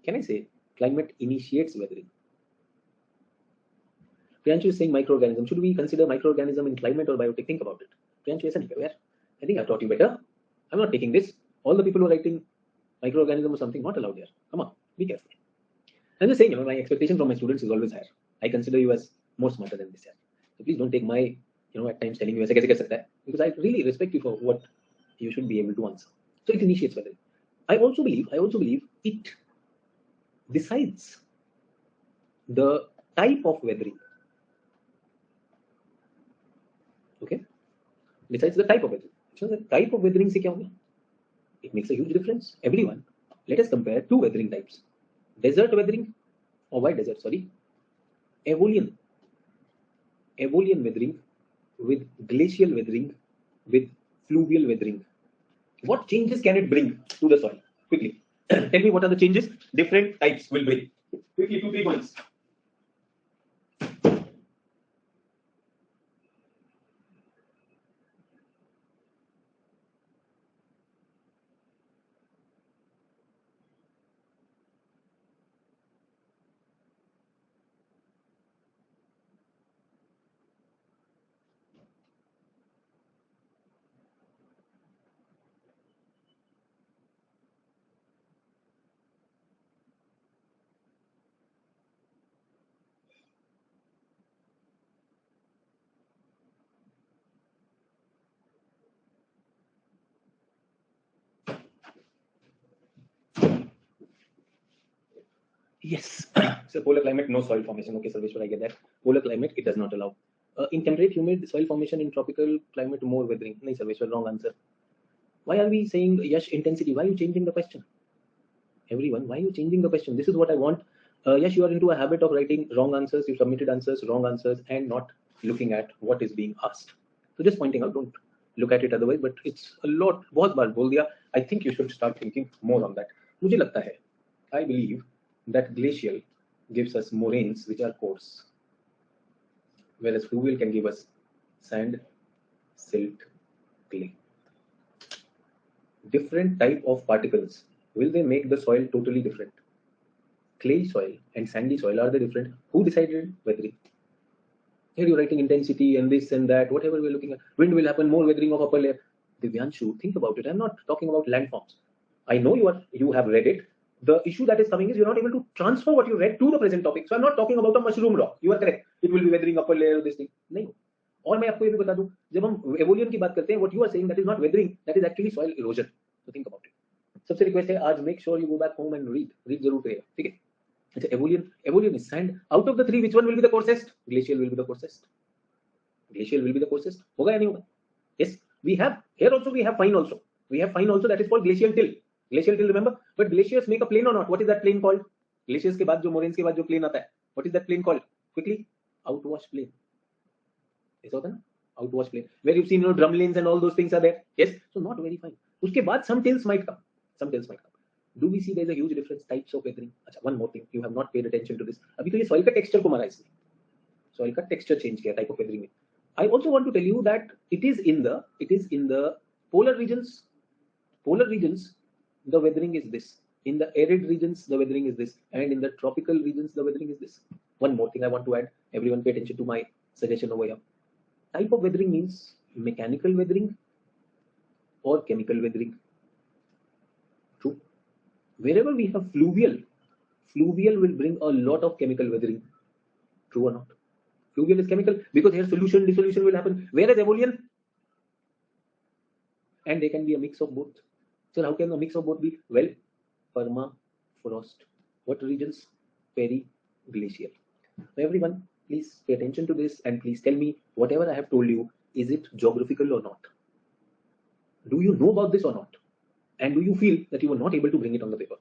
Can I say climate initiates weathering? Priyanshu is saying microorganism. Should we consider microorganism in climate or biotic? Think about it. Priyanshu, aisa nahi karo yaar. I think I've taught you better. I'm not taking this. All the people who are writing microorganism or something, not allowed here. Come on, be careful. I'm just saying, my expectation from my students is always higher. I consider you as more smarter than this here. So please don't take my, at times telling you aise kaise kar sakta hai, because I really respect you for what you should be able to answer. So it initiates weathering. I also believe it decides the type of weathering. Okay, decides the type of weathering. So the type of weathering se kya hoga? It makes a huge difference. Everyone, let us compare 2 weathering types: desert weathering, or why desert? Sorry, Aeolian weathering with glacial weathering with fluvial weathering. What changes can it bring to the soil? Quickly, tell me what are the changes different types will bring. Quickly, 2-3 points. Yes. So polar climate, no soil formation. Okay, Sarveshwar, I get that. Polar climate, it does not allow. In temperate, humid soil formation. In tropical climate, more weathering. No, Sarveshwar, wrong answer. Why are we saying Yash intensity? Why are you changing the question? Everyone, why are you changing the question? This is what I want. Yash, you are into a habit of writing wrong answers. You submitted answers, wrong answers, and not looking at what is being asked. So just pointing out, don't look at it otherwise. But it's a lot. बहुत बार बोल दिया. I think you should start thinking more on that. मुझे लगता है I believe that glacial gives us moraines which are coarse, whereas fluvial can give us sand, silt, clay. Different type of particles, will they make the soil totally different? Clay soil and sandy soil, are they different? Who decided weathering? Here you're writing intensity and this and that, whatever we're looking at. Wind will happen, more weathering of upper layer. Divyanshu, think about it. I'm not talking about landforms. I know you have read it. The issue that is coming is you're not able to transfer what you read to the present topic. So I'm not talking about a mushroom rock. You are correct. It will be weathering upper layer, this thing. No. और मैं आपको ये भी बता दूं, जब हम एवोलियन की बात करते हैं, what you are saying that is not weathering, that is actually soil erosion. So think about it. सबसे रिक्वेस्ट है, आज make sure you go back home and read जरूर करिएगा, ठीक है? अच्छा, evolution is sand. Out of the three, which one will be the coarsest? Glacial will be the coarsest. Glacial will be the coarsest. होगा या नहीं होगा? Yes, we have here also. We have fine also. We have fine also, that is called glacial till. Glacial till, remember? But glaciers make a plain or not? What is that plain called? Glaciers के बाद जो moraines के बाद जो plain आता है, what is that plain called? Quickly, outwash plain. ऐसा होता है ना? Outwash plain. Where you've seen, drum lanes and all those things are there. Yes, so not very fine. उसके बाद some tills might come. Some tills might come. Do we see there's a huge difference types of weathering? अच्छा, one more thing, you have not paid attention to this. अभी तो ये soil का texture को मारा इसने. Soil का texture change किया type of weathering में. I also want to tell you that it is in the polar regions. Polar regions, the weathering is this. In the arid regions, the weathering is this, and in the tropical regions, the weathering is this. One more thing I want to add. Everyone, pay attention to my suggestion over here. Type of weathering means mechanical weathering or chemical weathering. True. Wherever we have fluvial will bring a lot of chemical weathering. True or not? Fluvial is chemical because here solution, dissolution will happen. Whereas evolution, and they can be a mix of both. So how can a mix of both be? Well, permafrost. What regions? Periglacial. So everyone, please pay attention to this and please tell me whatever I have told you, is it geographical or not? Do you know about this or not? And do you feel that you were not able to bring it on the paper?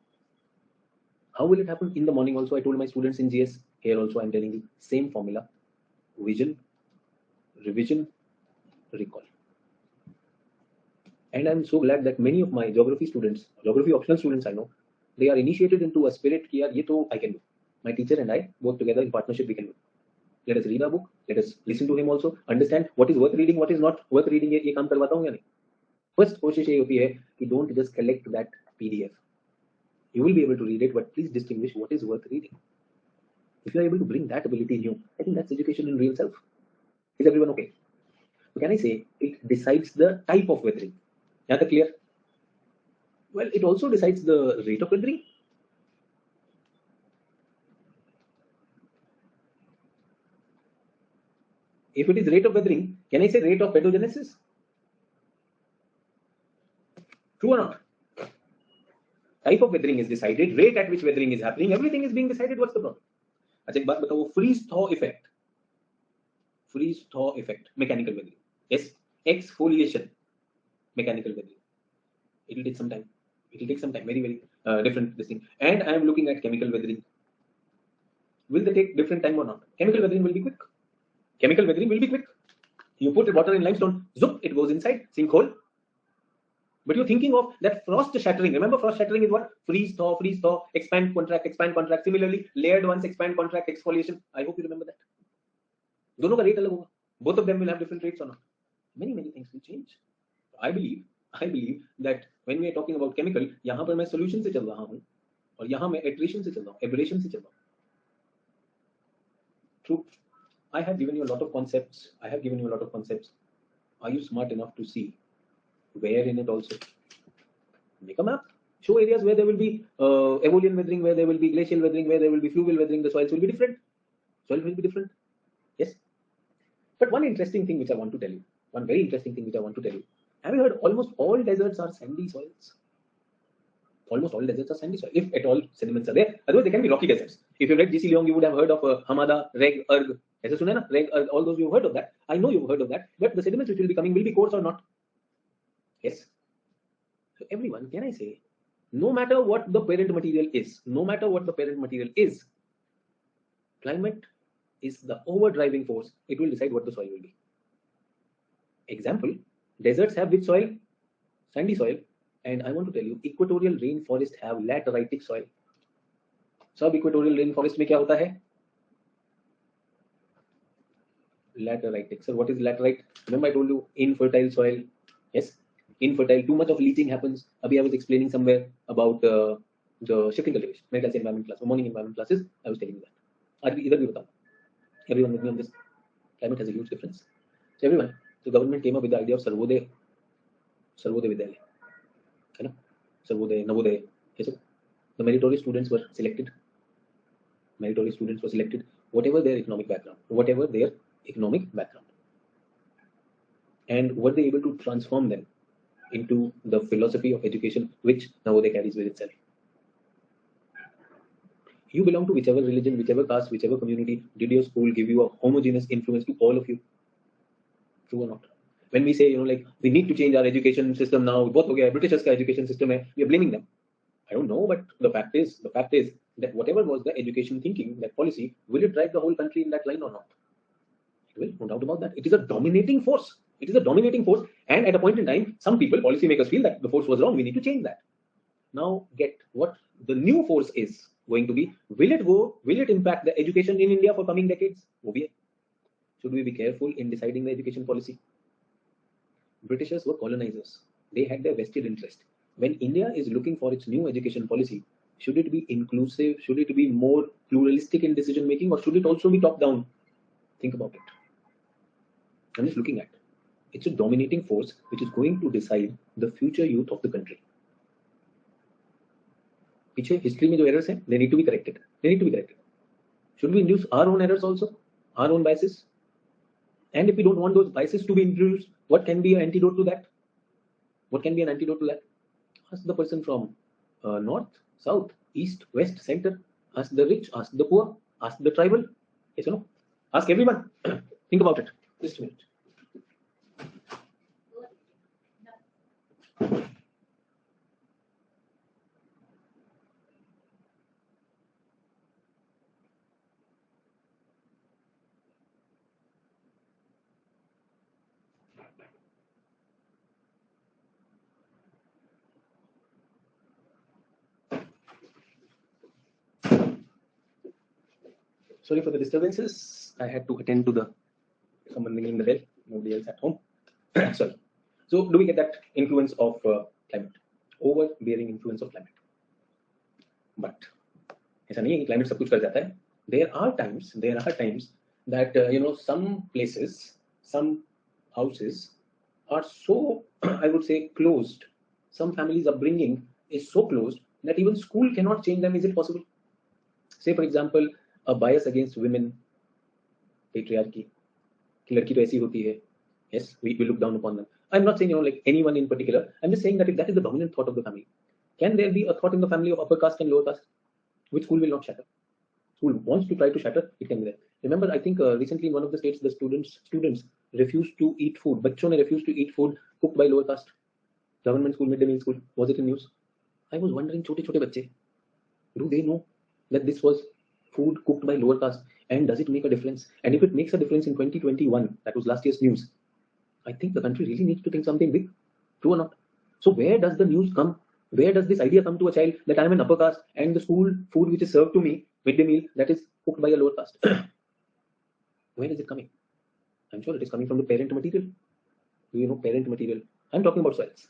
How will it happen? In the morning also, I told my students in GS, here also I'm telling you, same formula, vision, revision, recall. And I'm so glad that many of my geography students, geography optional students I know, they are initiated into a spirit कि यार ये तो I can do. My teacher and I work together in partnership, we can do. Let us read our book, let us listen to him also, understand what is worth reading, what is not worth reading. ये काम करवाता हूँ या नहीं? First कोशिश ये होती है कि don't just collect that PDF. You will be able to read it, but please distinguish what is worth reading. If you are able to bring that ability in you, I think that's education in real self. Is everyone okay? So can I say it decides the type of weathering? Is that clear? Well, it also decides the rate of weathering. If it is rate of weathering, can I say rate of pedogenesis? True or not? Type of weathering is decided, rate at which weathering is happening, everything is being decided. What's the problem? अच्छा एक बात बताओ, freeze thaw effect. Freeze thaw effect, mechanical weathering. Yes, exfoliation, mechanical weathering. It will take some time. It will take some time. Very, very different this thing. And I am looking at chemical weathering. Will they take different time or not? Chemical weathering will be quick. Chemical weathering will be quick. You put water in limestone, zoop, it goes inside, sinkhole. But you're thinking of that frost shattering. Remember, frost shattering is what? Freeze, thaw, expand, contract, expand, contract. Similarly, layered ones, expand, contract, exfoliation. I hope you remember that. दोनों का rate अलग होगा. Both of them will have different rates or not. Many, many things will change. I believe that when we are talking about chemical, यहाँ पर मैं solution से चल रहा हूँ और यहाँ मैं iteration से चल रहा हूँ, aberration से चल रहा हूँ. True. I have given you a lot of concepts. Are you smart enough to see where in it also? Make a map. Show areas where there will be evolution weathering, where there will be glacial weathering, where there will be fluvial weathering. The soils will be different. Yes. But one interesting thing which I want to tell you. Have you heard almost all deserts are sandy soils? Almost all deserts are sandy soil, if at all sediments are there. Otherwise, they can be rocky deserts. If you read G.C. Leong, you would have heard of Hamada, Reg, Erg. ऐसे सुना ना? Reg, Erg, all those you've heard of that. I know you've heard of that. But the sediments which will be coming will be coarse or not? Yes. So everyone, can I say, no matter what the parent material is, climate is the overdriving force. It will decide what the soil will be. Example, deserts have which soil? Sandy soil. And I want to tell you, equatorial rainforests have lateritic soil. सब equatorial rain forest में क्या होता है? Laterite. Sir, what is laterite? Remember I told you infertile soil. Yes, infertile. Too much of leaching happens. Abhi I was explaining somewhere about the shifting cultivation. My class environment class, morning environment classes. I was telling you that. आज भी इधर भी बताऊँ. Everyone with me on this. Climate has a huge difference. So everyone, the government came up with the idea of Sarvodaya Vidyalaya. है ना? Sarvodaya, Navodaya. Yes, sir. The meritorious students were selected. Meritorious students were selected. Whatever their economic background. And were they able to transform them into the philosophy of education which Navodaya carries with itself? You belong to whichever religion, whichever caste, whichever community. Did your school give you a homogeneous influence to all of you? True or not? When we say, like, we need to change our education system now, both okay, British education system, we are blaming them. I don't know, but the fact is that whatever was the education thinking, that policy, will it drive the whole country in that line or not? It will, no doubt about that. It is a dominating force. And at a point in time, some people, policymakers, feel that the force was wrong. We need to change that. Now, get what the new force is going to be. Will it impact the education in India for coming decades? Should we be careful in deciding the education policy? Britishers were colonizers. They had their vested interest. When India is looking for its new education policy, should it be inclusive? Should it be more pluralistic in decision making, or should it also be top down? Think about it. I'm just looking at. It's a dominating force which is going to decide the future youth of the country. पीछे history में जो errors हैं, they need to be corrected. Should we induce our own errors also, our own biases? And if we don't want those biases to be introduced, what can be an antidote to that? Ask the person from north, south, east, west, center. Ask the rich, ask the poor, ask the tribal. Yes or no? Ask everyone. Think about it. Just a minute. Sorry for the disturbances. I had to attend to someone ringing the bell. Nobody else at home. Sorry. So, do we get that influence of climate? Overbearing influence of climate. But ऐसा नहीं है कि climate सब कुछ कर जाता है. There are times that some places, some houses are so, I would say, closed. Some families' upbringing is so closed that even school cannot change them. Is it possible? Say, for example, a bias against women, patriarchy. कि लड़की तो ऐसी होती है. Yes, we look down upon them. I'm not saying like anyone in particular. I'm just saying that if that is the dominant thought of the family, can there be a thought in the family of upper caste and lower caste, which school will not shatter? School wants to try to shatter. It can be there. Remember, I think recently in one of the states, the students refused to eat food. बच्चों ने refused to eat food cooked by lower caste. Government school, midday meal school. Was it in news? I was wondering, छोटे बच्चे, do they know that this was food cooked by lower caste? And does it make a difference? And if it makes a difference in 2021, that was last year's news, I think the country really needs to think something big. True or not? So where does the news come? Where does this idea come to a child that I am an upper caste and the school food which is served to me, midday meal, that is cooked by a lower caste? Where is it coming? I'm sure it is coming from the parent material. Do you know parent material? I'm talking about soils.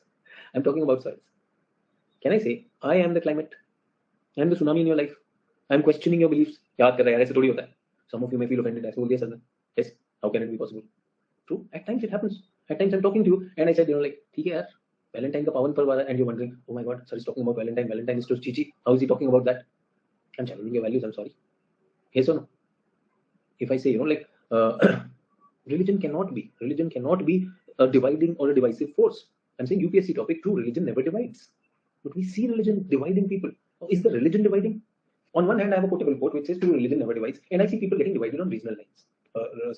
Can I say, I am the climate? I am the tsunami in your life. I am questioning your beliefs. याद कर रहा है, ऐसे थोड़ी होता है. Some of you may feel offended. ऐसे बोल दिया sir. Yes, how can it be possible? True. At times it happens. At times I'm talking to you and I said, like, ठीक है यार, Valentine का पावन पर्व आ रहा है, and you're wondering, oh my God, sir is talking about Valentine. Valentine is to Chichi. How is he talking about that? I'm challenging your values. I'm sorry. Yes or no? If I say, religion cannot be a dividing or a divisive force. I'm saying UPSC topic. True, religion never divides, but we see religion dividing people. Oh, is the religion dividing? On one hand, I have a quotable quote which says, "True religion never divides," and I see people getting divided on regional lines,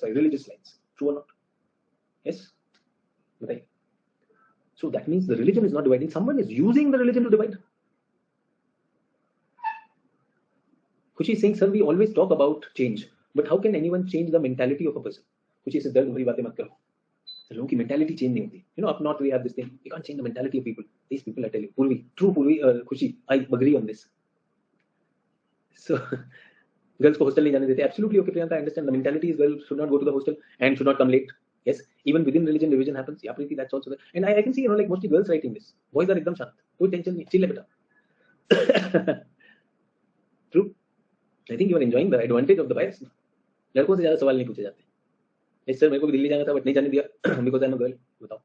religious lines. True or not? Yes, right. So that means the religion is not dividing. Someone is using the religion to divide. Khushi is saying, "Sir, we always talk about change, but how can anyone change the mentality of a person?" Khushi says, "दर्द भरी बातें मत करो." लोगों की mentality change नहीं होती. Up north we have this thing. You can't change the mentality of people. These people are telling. Purvi, Khushi, I agree on this. So girls को hostel नहीं जाने देते. Absolutely okay, Priyanka. I understand the mentality is girls should not go to the hostel and should not come late. Yes, even within religion division happens. Yeah, Preeti, that's also there. And I can see, you know, like mostly girls writing this. Boys are एकदम शांत. कोई tension नहीं. Chill है बेटा. True. I think you are enjoying the advantage of the bias. लड़कों से ज़्यादा सवाल नहीं पूछे जाते. Yes sir, मेरे को भी दिल्ली जाना था, but नहीं जाने दिया because I'm a girl. बताओ.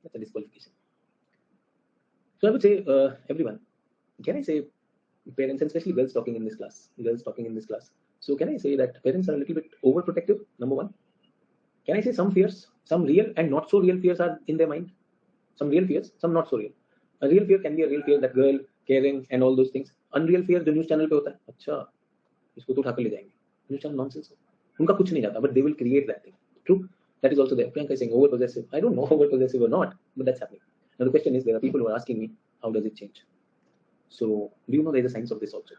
That's a disqualification. So I would say, everyone, can I say parents, and especially girls talking in this class. So can I say that parents are a little bit overprotective? Number one. Can I say some fears, some real and not so real fears are in their mind? Some real fears, some not so real. A real fear can be a real fear, that girl, caring and all those things. Unreal fear जो news channel पे होता है, अच्छा इसको तो उठा कर ले जाएंगे. News channel nonsense. उनका कुछ नहीं जाता, but they will create that thing. True. That is also there. Priyanka is saying over possessive. I don't know over possessive or not, but that's happening. Now the question is, there are people who are asking me, how does it change? So do you know there is a science of this also?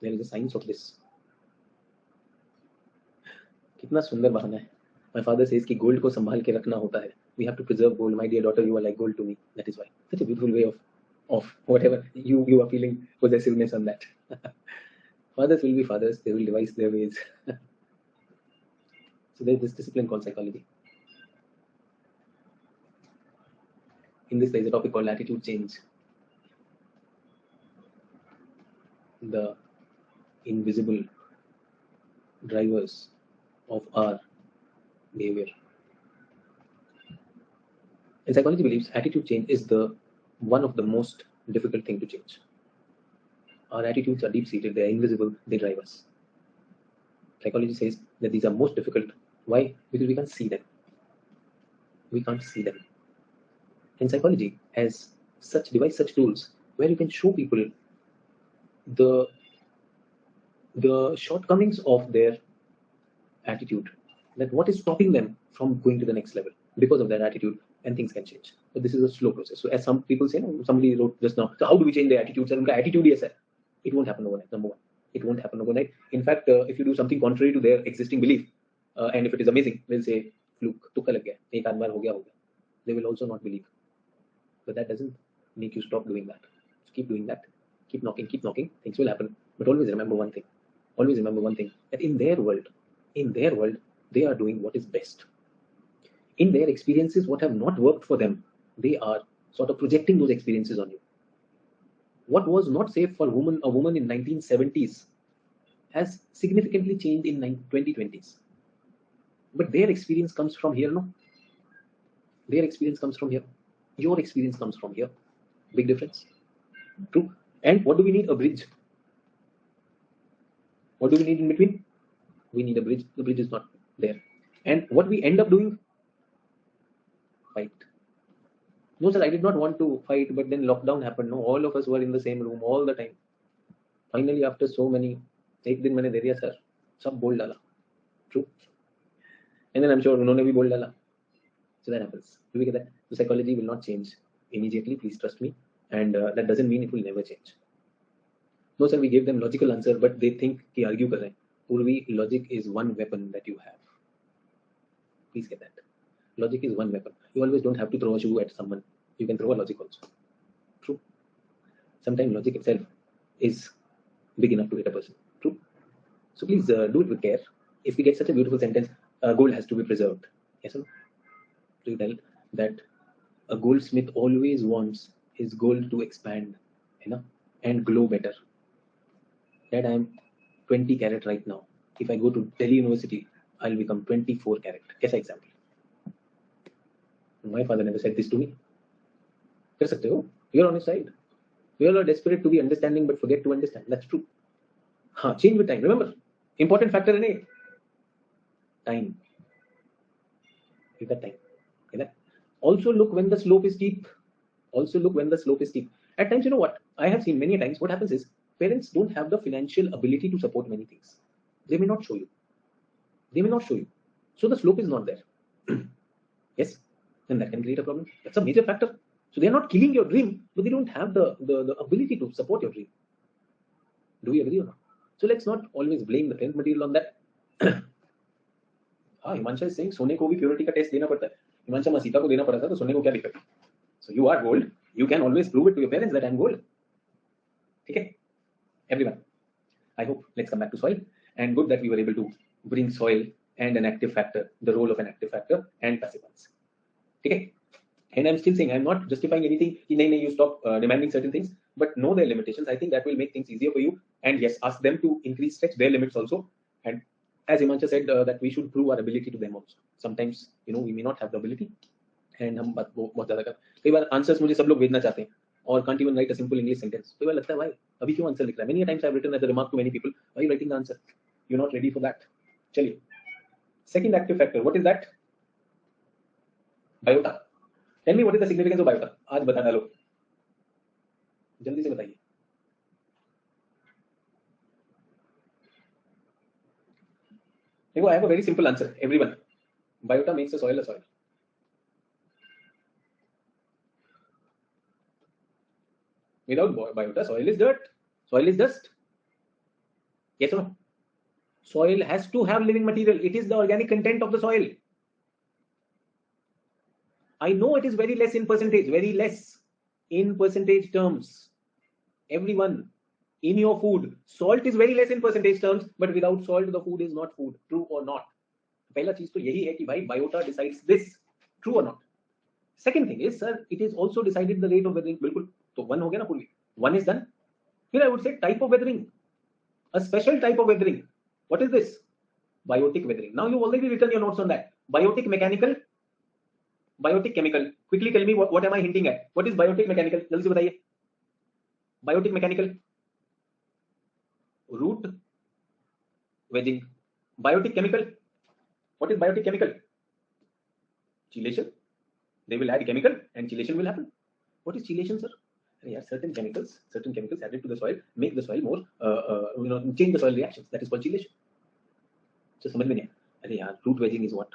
There is a science of this. कितना सुंदर बहाना है. My father says कि gold को संभाल के रखना होता है. We have to preserve gold. My dear daughter, you are like gold to me. That is why. Such a beautiful way of whatever you are feeling possessiveness on that. Fathers will be fathers. They will devise their ways. So there is this discipline called psychology. In this, there is a topic called attitude change. The invisible drivers of our behavior. And psychology believes attitude change is the one of the most difficult thing to change. Our attitudes are deep-seated, they are invisible, they drive us. Psychology says that these are most difficult. Why? Because we can't see them. We can't see them. And psychology has devised such tools where you can show people the shortcomings of their attitude, that what is stopping them from going to the next level because of their attitude, and things can change. But this is a slow process. So as some people say, somebody wrote just now, so how do we change their attitudes? And attitude, yes, sir. It won't happen overnight. Number one, it won't happen overnight. In fact, if you do something contrary to their existing belief, and if it is amazing, they'll say, fluke, tukka lag gaya, ek aad baar ho gaya. They will also not believe. But that doesn't make you stop doing that. So keep doing that. Keep knocking, things will happen. But always remember one thing. That in their world, they are doing what is best. In their experiences, what have not worked for them, they are sort of projecting those experiences on you. What was not safe for a woman in 1970s has significantly changed in 2020s. But their experience comes from here, no? Their experience comes from here. Your experience comes from here. Big difference. True. And what do we need? A bridge. What do we need in between? We need a bridge. The bridge is not there. And what we end up doing? Fight. No, sir, I did not want to fight, but then lockdown happened. No, all of us were in the same room all the time. Finally, after so many, एक दिन मैंने दे दिया sir, सब बोल डाला. True. And then I'm sure उन्होंने भी बोल डाला. So that happens. Do we get that? The psychology will not change immediately. Please trust me. And that doesn't mean it will never change. No, sir, we gave them logical answer, but they think कि argue कर रहे हैं. Urvi, logic is one weapon that you have. Please get that. Logic is one weapon. You always don't have to throw a shoe at someone. You can throw a logic also. True. Sometimes logic itself is big enough to hit a person. True. So please do it with care. If we get such a beautiful sentence, gold has to be preserved. Yes or no? Do you tell that a goldsmith always wants his gold to expand, and glow better? That I am 20 carat right now. If I go to Delhi University, I'll become 24 carat. Kaisa example? My father never said this to me. कर सकते हो? You're on his side. We all are desperate to be understanding, but forget to understand. That's true. Change with time. Remember, important factor in it. Time. Give that time. Okay? Also look when the slope is steep. At times, you know what? I have seen many times what happens is parents don't have the financial ability to support many things. They may not show you. So the slope is not there. Yes? Then that can create a problem. That's a major factor. So they are not killing your dream, but they don't have the ability to support your dream. Do we agree or not? So let's not always blame the parent material on that. Himansha is saying सोने को भी purity का test देना पड़ता है. हिमांशा सीता को देना पड़ा था तो सोने को क्या दिक्कत? So you are gold. You can always prove it to your parents that I am gold. ठीक है? Everyone. I hope. Let's come back to soil. And good that we were able to bring soil and an active factor, the role of an active factor and passive ones. Okay. And I'm still saying, I'm not justifying anything. You stop demanding certain things, but know their limitations. I think that will make things easier for you. And yes, ask them to stretch their limits also. And as Imancha said, that we should prove our ability to them also. Sometimes, we may not have the ability. And हम बात बहुत ज़्यादा कर कई बार answers मुझे सब लोग भेजना चाहते हैं और can't even write a simple English sentence. कई बार लगता है भाई अभी क्यों आंसर लिख रहा है? Many times I've written as a remark to many people, why are you writing the answer? You're not ready for that. चलिए, second active factor, what is that? Biota. Tell me what is the significance of biota. आज बता डालो, जल्दी से बताइए. देखो, I have a very simple answer. Everyone, biota makes a soil a soil. Without biota, soil is dirt. Soil is dust. Yes or no? Soil has to have living material. It is the organic content of the soil. I know it is very less in percentage, very less in percentage terms. Everyone, in your food, salt is very less in percentage terms, but without salt, the food is not food. True or not? पहला चीज तो यही है कि भाई biota decides this. True or not? Second thing is, sir, it is also decided the rate of weathering. बिल्कुल. तो one हो गया ना पूर्वी. One is done. Here I would say type of weathering. A special type of weathering. What is this? Biotic weathering. Now you've already written your notes on that. Biotic mechanical, biotic chemical. Quickly tell me what am I hinting at? What is biotic mechanical? जल्दी से बताइए. Biotic mechanical. Root wedging. Biotic chemical. What is biotic chemical? Chelation. They will add chemical and chelation will happen. What is chelation, sir? Yeah, certain chemicals added to the soil make the soil more, change the soil reactions. That is called chelation. So समझ में नहीं आया. अरे यार, root wedging is what?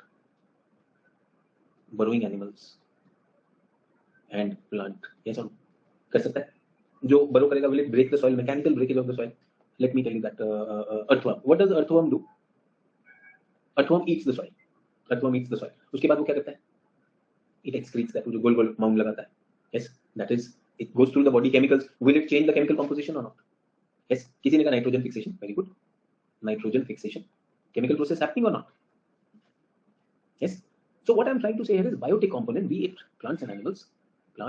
Burrowing animals and plant. Yes or no? कर सकता है. जो burrow करेगा will it break the soil, mechanical breakage of the soil. Let me tell you that earthworm. What does earthworm do? Earthworm eats the soil. Earthworm eats the soil. उसके बाद वो क्या करता है? It excretes that. जो गोल गोल mound लगाता है. Yes, that is. It goes through the body chemicals. Will it change the chemical composition or not? Yes. किसी ने कहा nitrogen fixation. Very good. Nitrogen fixation. Chemical process happening or not? Yes. So what I'm trying to say here is biotic component, be it plants and animals. So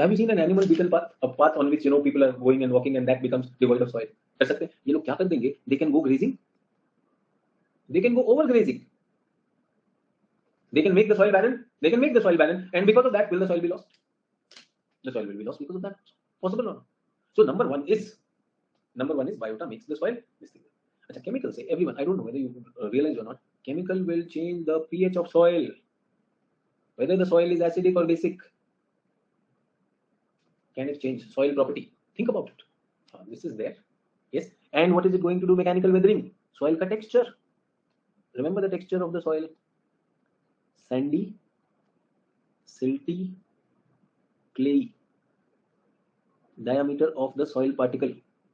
have you seen an animal beetle path, a path on which people are going and walking and that becomes devoid of soil? कर सकते हैं. ये लोग क्या कर देंगे? They can go grazing. They can go overgrazing. They can make the soil barren. And because of that, will the soil be lost? The soil will be lost because of that. Possible or not? So number one is biota makes the soil this thing. Achha, chemicals say everyone. I don't know whether you realize or not. Chemical will change the pH of soil. Whether the soil is acidic or basic. Can it change soil property? Think about it. This is there. Yes. And what is it going to do? Mechanical weathering. Soil ka texture. Remember the texture of the soil. Sandy, silty, clayey. Diameter of the soil particle.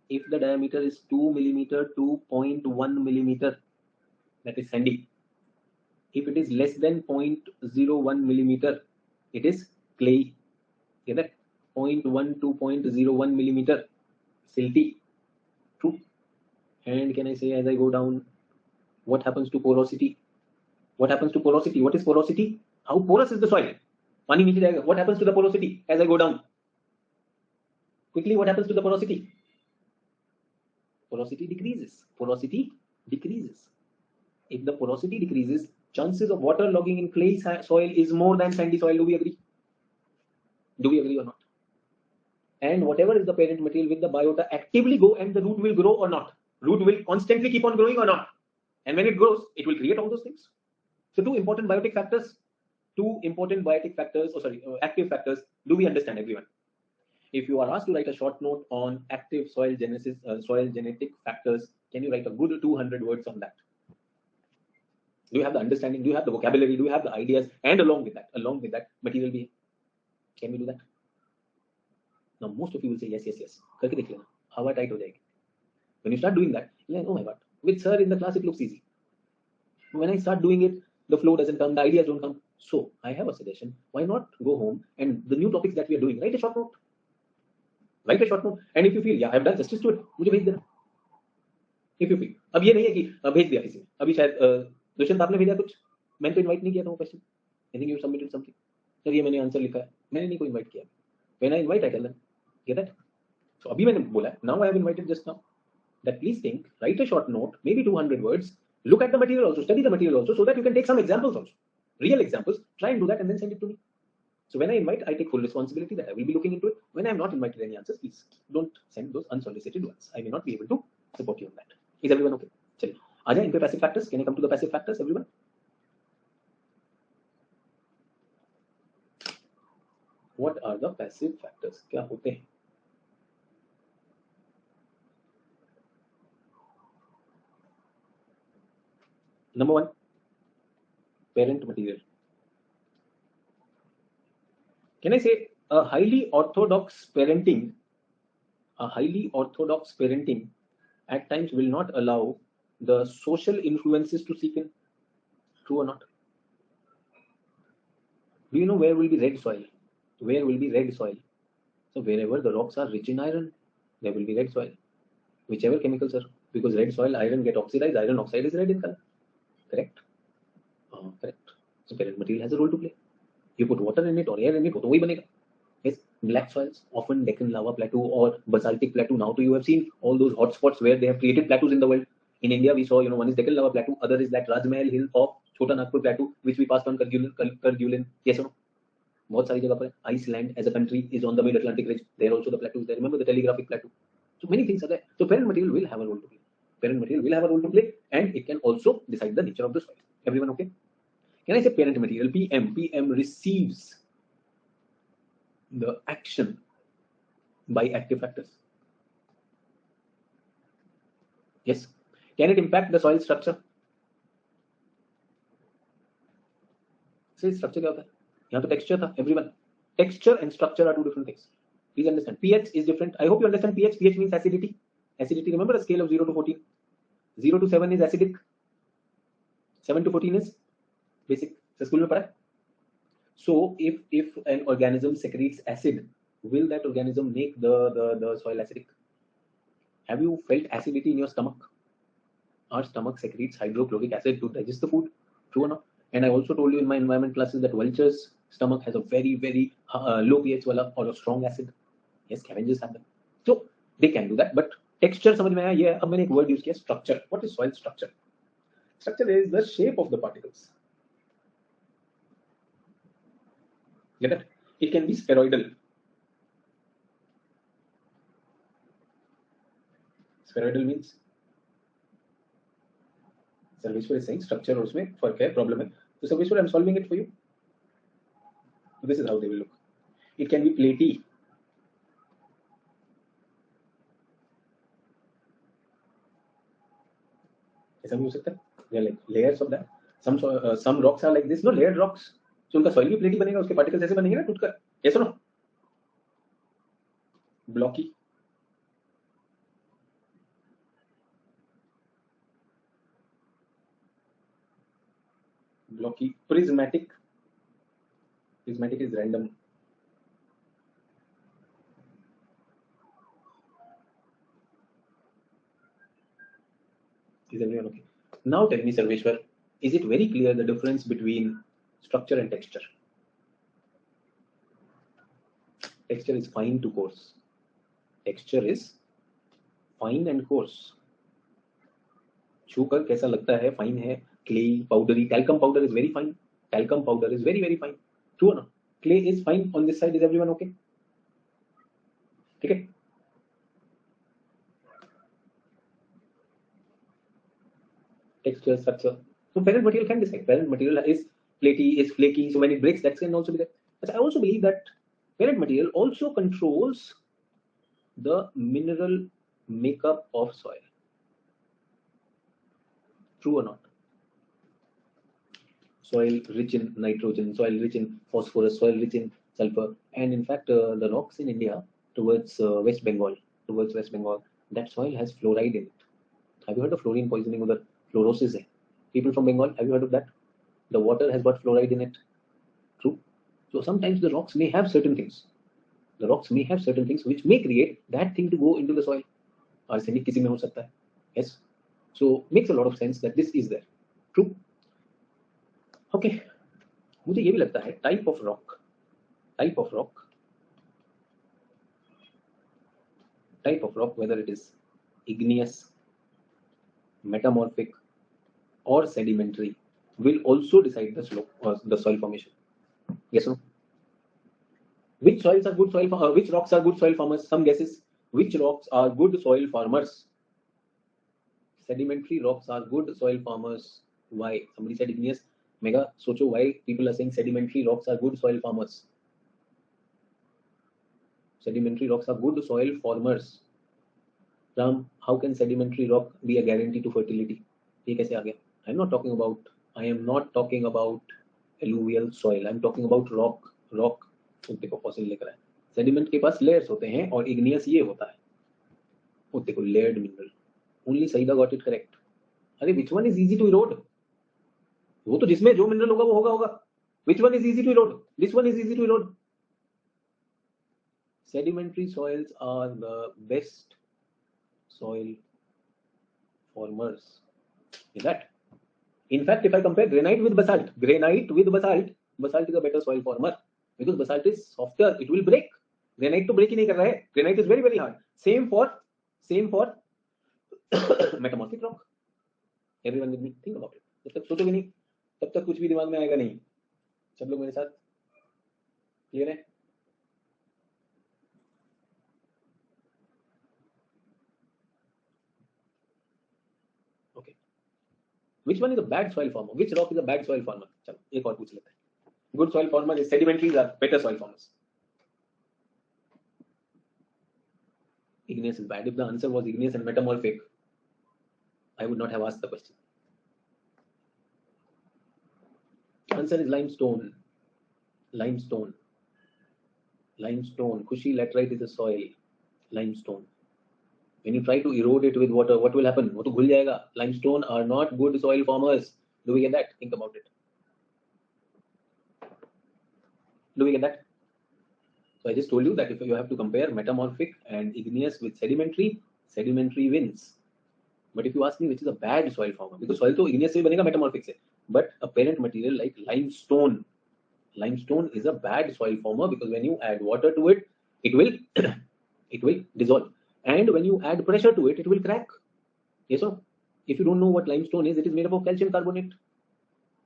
If the diameter is 2 millimeter, 2.1 millimeter, that is sandy. If it is less than 0.01 millimeter, it is clayey. Get that? 0.1 to 0.01 millimeter, silty. True. And can I say as I go down, what happens to porosity? What happens to porosity? What is porosity? How porous is the soil? पानी नीचे जाएगा. What happens to the porosity as I go down? Quickly, what happens to the porosity? Porosity decreases. If the porosity decreases, chances of water logging in clay soil is more than sandy soil. Do we agree? Or not? And whatever is the parent material with the biota actively go and the root will grow or not. Root will constantly keep on growing or not. And when it grows, it will create all those things. So two important active factors. Do we understand, everyone? If you are asked to write a short note on active soil genesis, soil genetic factors, can you write a good 200 words on that? Do you have the understanding? Do you have the vocabulary? Do you have the ideas? And along with that, material behavior. Can we do that? Now, most of you will say yes. करके देख लेना. हवा tight हो जाएगी. When you start doing that, you're like, oh my God. With sir in the class, it looks easy. When I start doing it, the flow doesn't come, the ideas don't come. So I have a suggestion. Why not go home and the new topics that we are doing, write a short note. Write a short note, and if you feel, yeah, I have done justice to it, मुझे भेज देना. If you feel, अब ये नहीं है कि भेज दिया किसी ने, अभी शायद दुष्यंत आपने भेजा कुछ, मैंने तो इनवाइट नहीं किया था वो question. I think you submitted something. Sir ये मैंने आंसर लिखा है, मैंने नहीं कोई इनवाइट किया. When I invite, I tell them, get that? So अभी मैंने बोला, now I have invited just now, that please think, write a short note, maybe 200 words, look at the material also, study the material also, so that you can take some examples also, real examples, try and do that and then send it to me. So when I invite, I take full responsibility that I will be looking into it. When I have not invited any answers, please don't send those unsolicited ones. I may not be able to support you on that. Is everyone okay? चलिए, आ जाए इन पे passive factors. Can I come to the passive factors, everyone? What are the passive factors? क्या होते हैं? Number one, parent material. Can I say a highly orthodox parenting at times will not allow the social influences to seep in? True or not? Do you know where will be red soil? Where will be red soil? So wherever the rocks are rich in iron, there will be red soil. Whichever chemicals are, because red soil, iron get oxidized, iron oxide is red in color. Correct? Correct. So parent material has a role to play. You put water in it or air in it, वो तो वही बनेगा. Yes, black soils, often Deccan lava plateau or basaltic plateau. Now you have seen all those hotspots where they have created plateaus in the world. In India, we saw, one is Deccan lava plateau, other is that Rajmahal hill of Chota Nagpur plateau, which we passed on Kerguelen. Yes or no? बहुत सारी जगह पर. Iceland as a country is on the mid Atlantic ridge. There also the plateaus there. Remember the telegraphic plateau. So many things are there. So parent material will have a role to play. Parent material will have a role to play, and it can also decide the nature of the soil. Everyone okay? Can I say parent material? PM receives the action by active factors. Yes. Can it impact the soil structure? Say structure क्या होता है? यहाँ तो texture था. Everyone. Texture and structure are two different things. Please understand. pH is different. I hope you understand pH. pH means acidity. Acidity. Remember a scale of 0 to 14. 0 to 7 is acidic. 7 to 14 is basic. So school में पढ़ा. So if an organism secretes acid, will that organism make the soil acidic? Have you felt acidity in your stomach? Our stomach secretes hydrochloric acid to digest the food. True or not? And I also told you in my environment classes that vulture's stomach has a very, very low pH wala or a strong acid. Yes, scavengers have them. So they can do that. But texture, समझ में आया ये. अब मैंने एक word use किया, structure. What is soil structure? Structure is the shape of the particles. Get it? It can be spheroidal. Spheroidal means Sarveshwar is saying structure और उसमें फर्क है, problem है. So Sarveshwar, I'm solving it for you. So this is how they will look. It can be platy. ऐसा भी हो सकता है. There are like layers of that. Some rocks are like this, no, layered rocks. So उनका soil भी platy बनेगा, उसके particles ऐसे बनेंगे ना टूटकर. Yes or no? Blocky. Blocky. Prismatic. Prismatic is random. Is everyone okay? Now tell me, Sarveshwar, is it very clear the difference between structure and texture? Texture is fine to coarse. Texture is fine and coarse. छूकर कैसा लगता है? Fine है, clay, powdery. Talcum powder is very fine. Talcum powder is very, very fine. True or not? Clay is fine on this side. Is everyone okay? Okay. Texture, structure. So parent material can decide. Parent material is platy, is flaky. So when it breaks, that can also be there. But I also believe that parent material also controls the mineral makeup of soil. True or not? Soil rich in nitrogen, soil rich in phosphorus, soil rich in sulfur, and in fact, the rocks in India towards West Bengal, that soil has fluoride in it. Have you heard of fluorine poisoning? Or fluorosis hai. People from Bengal, have you heard of that? The water has got fluoride in it. True. So sometimes the rocks may have certain things. The rocks may have certain things which may create that thing to go into the soil. Arsenic किसी में हो सकता है. Yes. So makes a lot of sense that this is there. True. Okay. मुझे ये भी लगता है type of rock, whether it is igneous, metamorphic, or sedimentary, will also decide the slope or the soil formation. Yes or no? Which rocks are good soil farmers? Some guesses. Which rocks are good soil farmers? Sedimentary rocks are good soil farmers. Why? Somebody said igneous. Mega, socho why people are saying sedimentary rocks are good soil farmers. Sedimentary rocks are good soil farmers. Ram, how can sedimentary rock be a guarantee to fertility? ये कैसे आ गया? I am not talking about alluvial soil. I am talking about rock. देखो fossil लेकर आए. Sediment के पास layers होते हैं और इग्नियस ये होता है. वो देखो layered mineral. Only Saida got it correct. अरे which one is easy to erode? वो तो जिसमें जो मिनरल होगा वो होगा. Which one is easy to erode? This one is easy to erode. Sedimentary soils are the best soil formers. Is that? In fact, if I compare granite with basalt, basalt is a better soil former because basalt is softer. It will break. Granite to break ही नहीं कर रहा है. Granite is very very hard. Same for metamorphic rock. Everyone with me, think about it. जब तक सोचोगे नहीं, तब तक कुछ भी दिमाग में आएगा नहीं. सब लोग मेरे साथ क्लियर है? Which one is a bad soil former? Which rock is a bad soil former? चलो एक और पूछ लेते हैं. Good soil former is sedimentaries are better soil formers. Igneous is bad. If the answer was igneous and metamorphic, I would not have asked the question. Answer is limestone. Cushy laterite is a soil. Limestone. When you try to erode it with water, what will happen? वो तो घुल जाएगा. Limestone are not good soil formers. Do we get that? Think about it. Do we get that? So I just told you that if you have to compare metamorphic and igneous with sedimentary wins. But if you ask me which is a bad soil former, because soil तो igneous से बनेगा metamorphic से, but a parent material like limestone is a bad soil former because when you add water to it, it will dissolve. And when you add pressure to it, it will crack. Yes or no? If you don't know what limestone is, it is made up of calcium carbonate.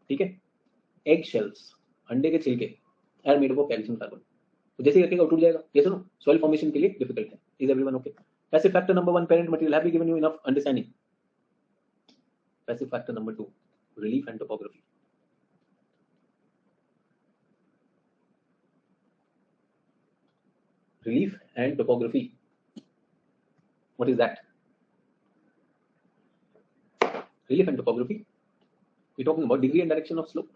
ठीक है? Egg shells, अंडे के छिलके are made up of calcium carbonate. तो जैसे करके टूट जाएगा. Yes or no? Soil formation के लिए difficult है. Is everyone okay? Passive factor number 1, parent material. Have we given you enough understanding? Passive factor number 2, relief and topography. Relief and topography. What is that? Relief and topography. We're talking about degree and direction of slope.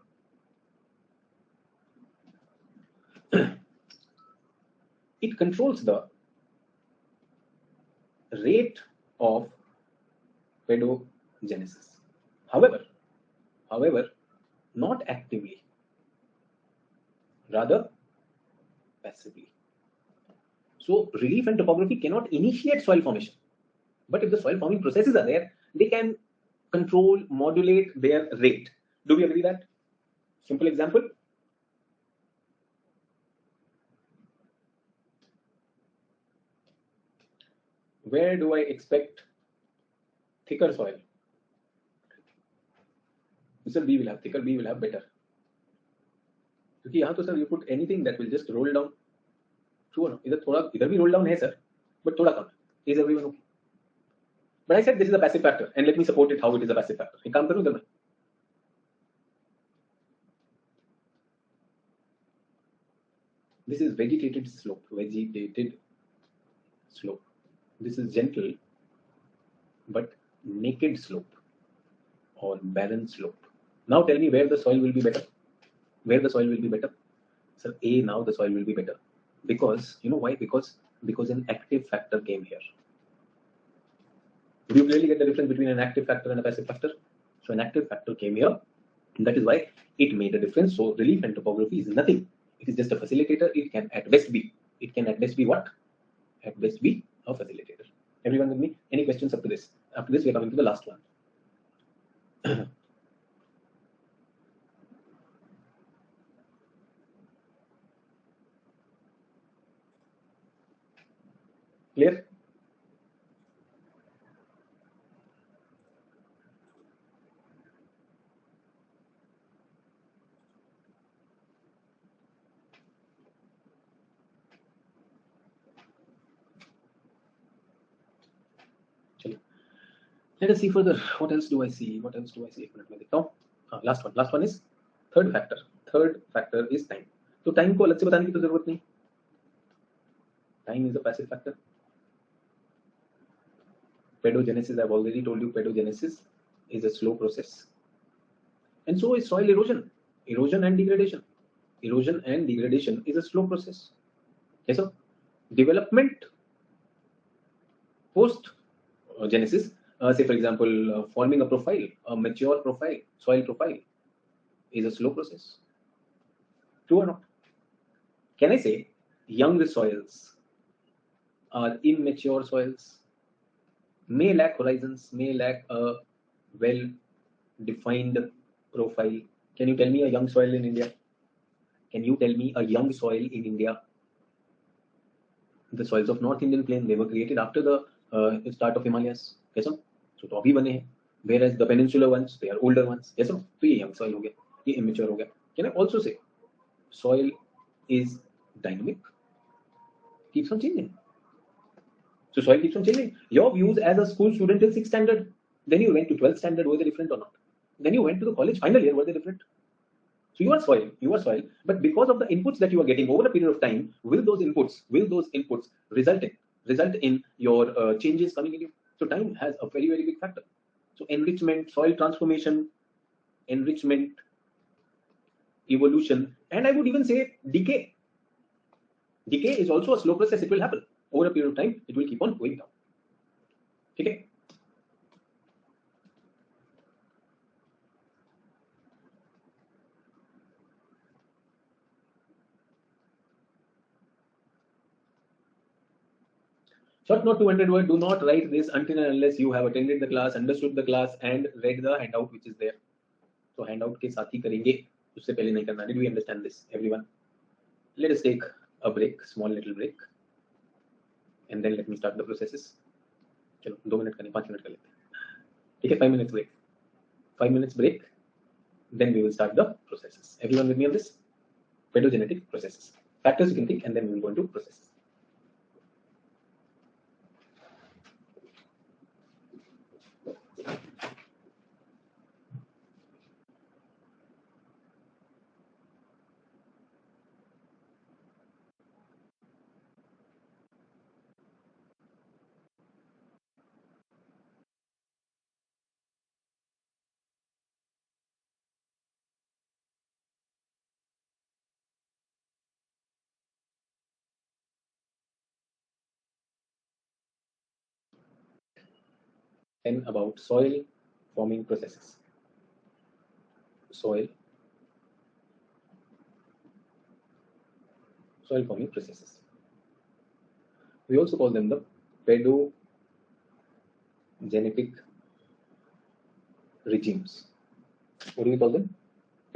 It controls the rate of pedogenesis. However, not actively, rather passively. So relief and topography cannot initiate soil formation, but if the soil forming processes are there, they can control, modulate their rate. Do we agree that? Simple example. Where do I expect thicker soil? Sir, B will have thicker, B will have better. क्योंकि यहाँ तो sir you put anything that will just roll down. True or no? इधर भी roll down है sir, but थोड़ा कम. Is everyone okay? But I said this is a passive factor, and let me support it how it is a passive factor. एक काम करूँ इधर मैं. This is vegetated slope. This is gentle, but naked slope or barren slope. Now tell me where the soil will be better. Sir, A, now the soil will be better. Because, you know why? Because an active factor came here. Do you clearly get the difference between an active factor and a passive factor? So an active factor came here, and that is why it made a difference. So relief and topography is nothing. It is just a facilitator. It can at best be It can at best be what? At best be a facilitator. Everyone with me? Any questions up to this? After this, we are coming to the last one. Clear? Let us see further. What else do I see? What else do I see? Now, last one. Last one is third factor. Third factor is time. तो time को अलग से बताने की तो जरूरत नहीं. Time is a passive factor. Pedogenesis, I've already told you, pedogenesis is a slow process. And so is soil erosion. Erosion and degradation. Erosion and degradation is a slow process. Yes, sir. Development post genesis, say for example, forming a profile, a mature profile, soil profile, is a slow process. True or not? Can I say young soils or immature soils may lack horizons, may lack a well-defined profile? Can you tell me a young soil in India? Can you tell me a young soil in India? The soils of North Indian plain, they were created after the start of Himalayas. Yes, sir? So तो अभी बने हैं. Whereas the peninsular ones, they are older ones. Yes, sir? तो ये young soil हो गया, ये immature हो गया. Can I also say soil is dynamic, keeps on changing? So soil keeps on changing. Your views as a school student till 6th standard, then you went to 12th standard, were they different or not? Then you went to the college final year, were they different? So you are soil, but because of the inputs that you are getting over a period of time, will those inputs result in your changes coming in you? So time has a very, very big factor. So enrichment, soil transformation, enrichment, evolution, and I would even say decay. Decay is also a slow process. It will happen over a period of time. It will keep on going down. Okay. Short note, 200 word. Do not write this until and unless you have attended the class, understood the class, and read the handout which is there. So handout के साथ ही करेंगे, उससे पहले नहीं करना. Did we understand this, everyone? Let us take a break, small little break, and then let me start the processes. चलो 2 minute का नहीं, 5 मिनट कर लेते हैं. ठीक है, 5 minutes break. 5 minutes break, then we will start the processes. Everyone with me on this? Pedogenetic processes. Factors you can think, and then we will go into processes. Then about soil forming processes. Soil forming processes. We also call them the pedogenetic regimes. What do we call them?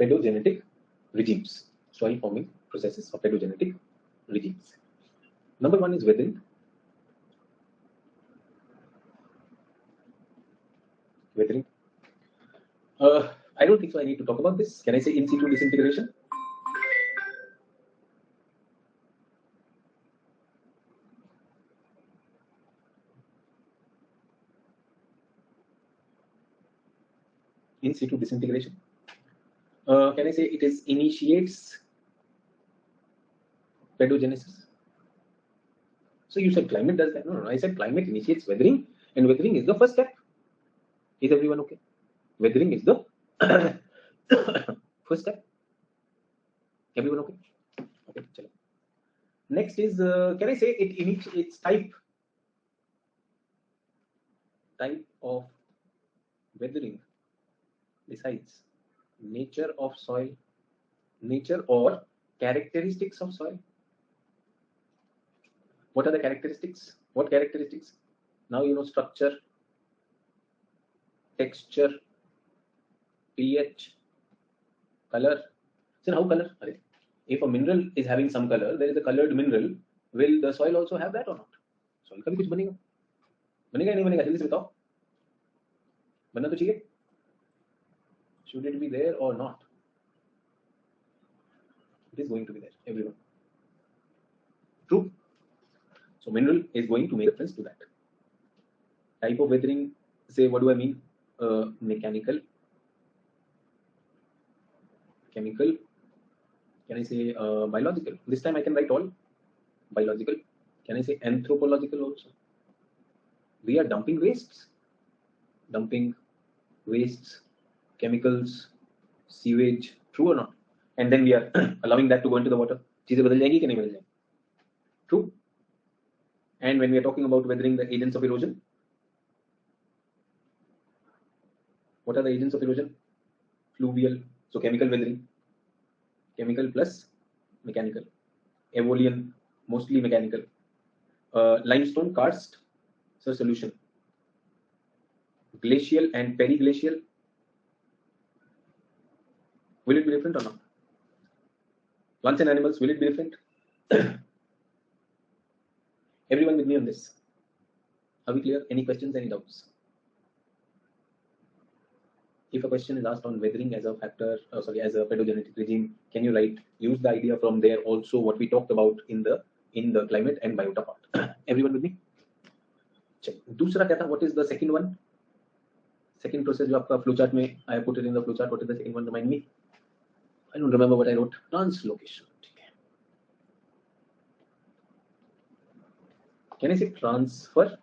Pedogenetic regimes. Soil forming processes or pedogenetic regimes. Number one is weathering. Weathering. I don't think so. I need to talk about this. Can I say in situ disintegration? In situ disintegration. Can I say it is initiates pedogenesis? So you said climate does that? No, I said climate initiates weathering, and weathering is the first step. Is everyone okay? Weathering is the first step. Everyone okay? Okay, chalo. Next is, can I say it initiates type of weathering besides nature of soil, nature or characteristics of soil? What are the characteristics? What characteristics? Now you know structure, texture, pH, color. So how color? If a mineral is having some color, there is a colored mineral. Will the soil also have that or not? Soil का भी कुछ बनेगा? बनेगा या नहीं बनेगा? जल्दी से बताओ. बनना तो चाहिए. Should it be there or not? It is going to be there, everyone. True. So mineral is going to make reference to that. Type of weathering, say, what do I mean? Mechanical, chemical, can I say biological? This time I can write all biological. Can I say anthropological also? We are dumping wastes, chemicals, sewage, true or not? And then we are allowing that to go into the water. चीजें बदल जाएंगी कि नहीं बदल जाएंगी? True. And when we are talking about weathering, the agents of erosion, what are the agents of erosion? Fluvial, so chemical weathering, chemical plus mechanical, aeolian, mostly mechanical, limestone karst, so solution, glacial and periglacial. Will it be different or not? Plants and animals, will it be different? Everyone with me on this? Are we clear? Any questions, any doubts? If a question is asked on weathering as a factor, as a pedogenetic regime, can you write, use the idea from there also what we talked about in the climate and biota part? Everyone with me? Check. दूसरा क्या था? What is the second one? Second process जो आपका flowchart में, I put it in the flowchart. What is the second one? Remind me. I don't remember what I wrote. Translocation. Can I say transfer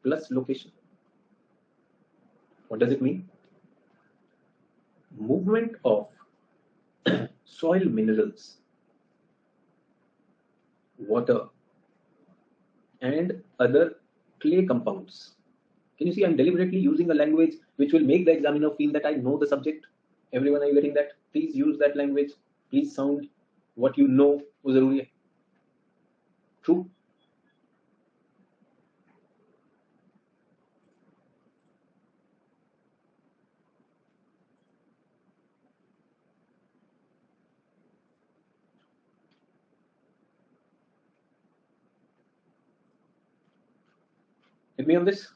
plus location? What does it mean? Movement of soil minerals, water, and other clay compounds. Can you see I'm deliberately using a language which will make the examiner feel that I know the subject? Everyone, are you getting that? Please use that language. Please sound what you know. वो जरूरी है. True. With me on this?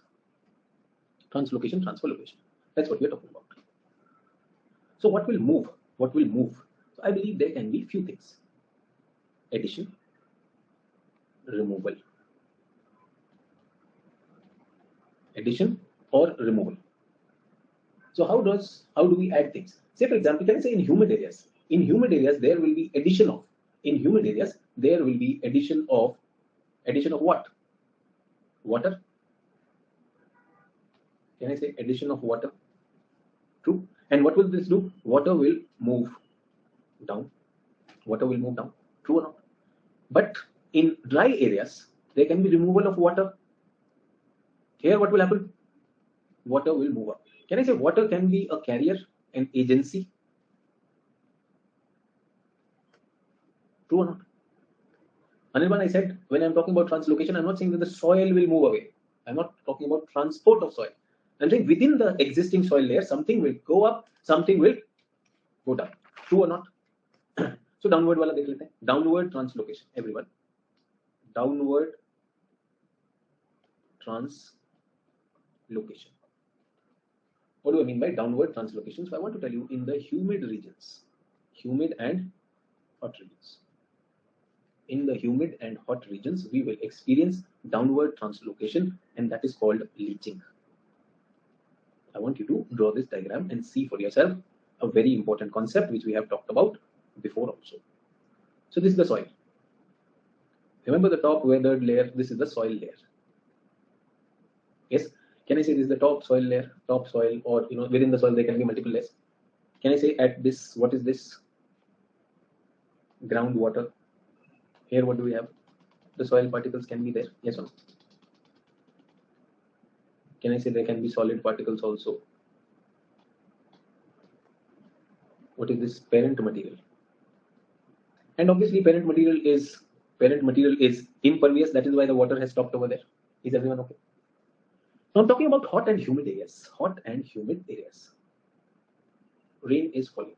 Translocation, transfer location. That's what we're talking about. So what will move? What will move? So I believe there can be few things. Addition, removal. Addition or removal. So how do we add things? Say for example, can I say in humid areas? In humid areas there will be addition of. In humid areas there will be addition of what? Water. Can I say addition of water? True. And what will this do? Water will move down. Water will move down. True or not? But in dry areas, there can be removal of water. Here, what will happen? Water will move up. Can I say water can be a carrier, an agency? True or not? Anirban, I said, when I'm talking about translocation, I'm not saying that the soil will move away. I'm not talking about transport of soil. I'm saying within the existing soil layer, something will go up, something will go down. True or not? So downward वाला देख लेते हैं. Downward translocation, everyone. Downward translocation. What do I mean by downward translocation? So I want to tell you in the humid regions, humid and hot regions. In the humid and hot regions, we will experience downward translocation, and that is called leaching. I want you to draw this diagram and see for yourself a very important concept which we have talked about before also. So this is the soil. Remember the top weathered layer, this is the soil layer. Yes, can I say this is the top soil layer, top soil, or within the soil there can be multiple layers. Can I say at this, what is this? Groundwater. Here what do we have? The soil particles can be there, yes or no? Can I say there can be solid particles also? What is this? Parent material. And obviously parent material is Parent material is impervious, that is why the water has stopped over there. Is everyone okay? Now I'm talking about hot and humid areas. Hot and humid areas. Rain is falling.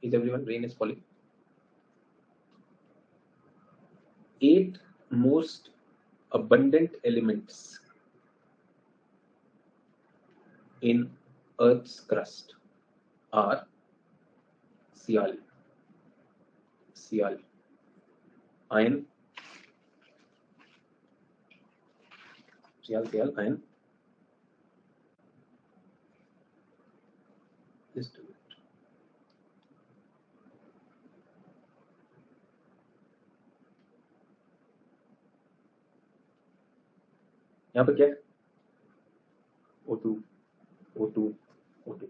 Is everyone? Rain is falling. 8 most abundant elements in Earth's crust are Sial, iron, Sial, iron. Just do it. यहाँ पर क्या है? O2, O2, O2,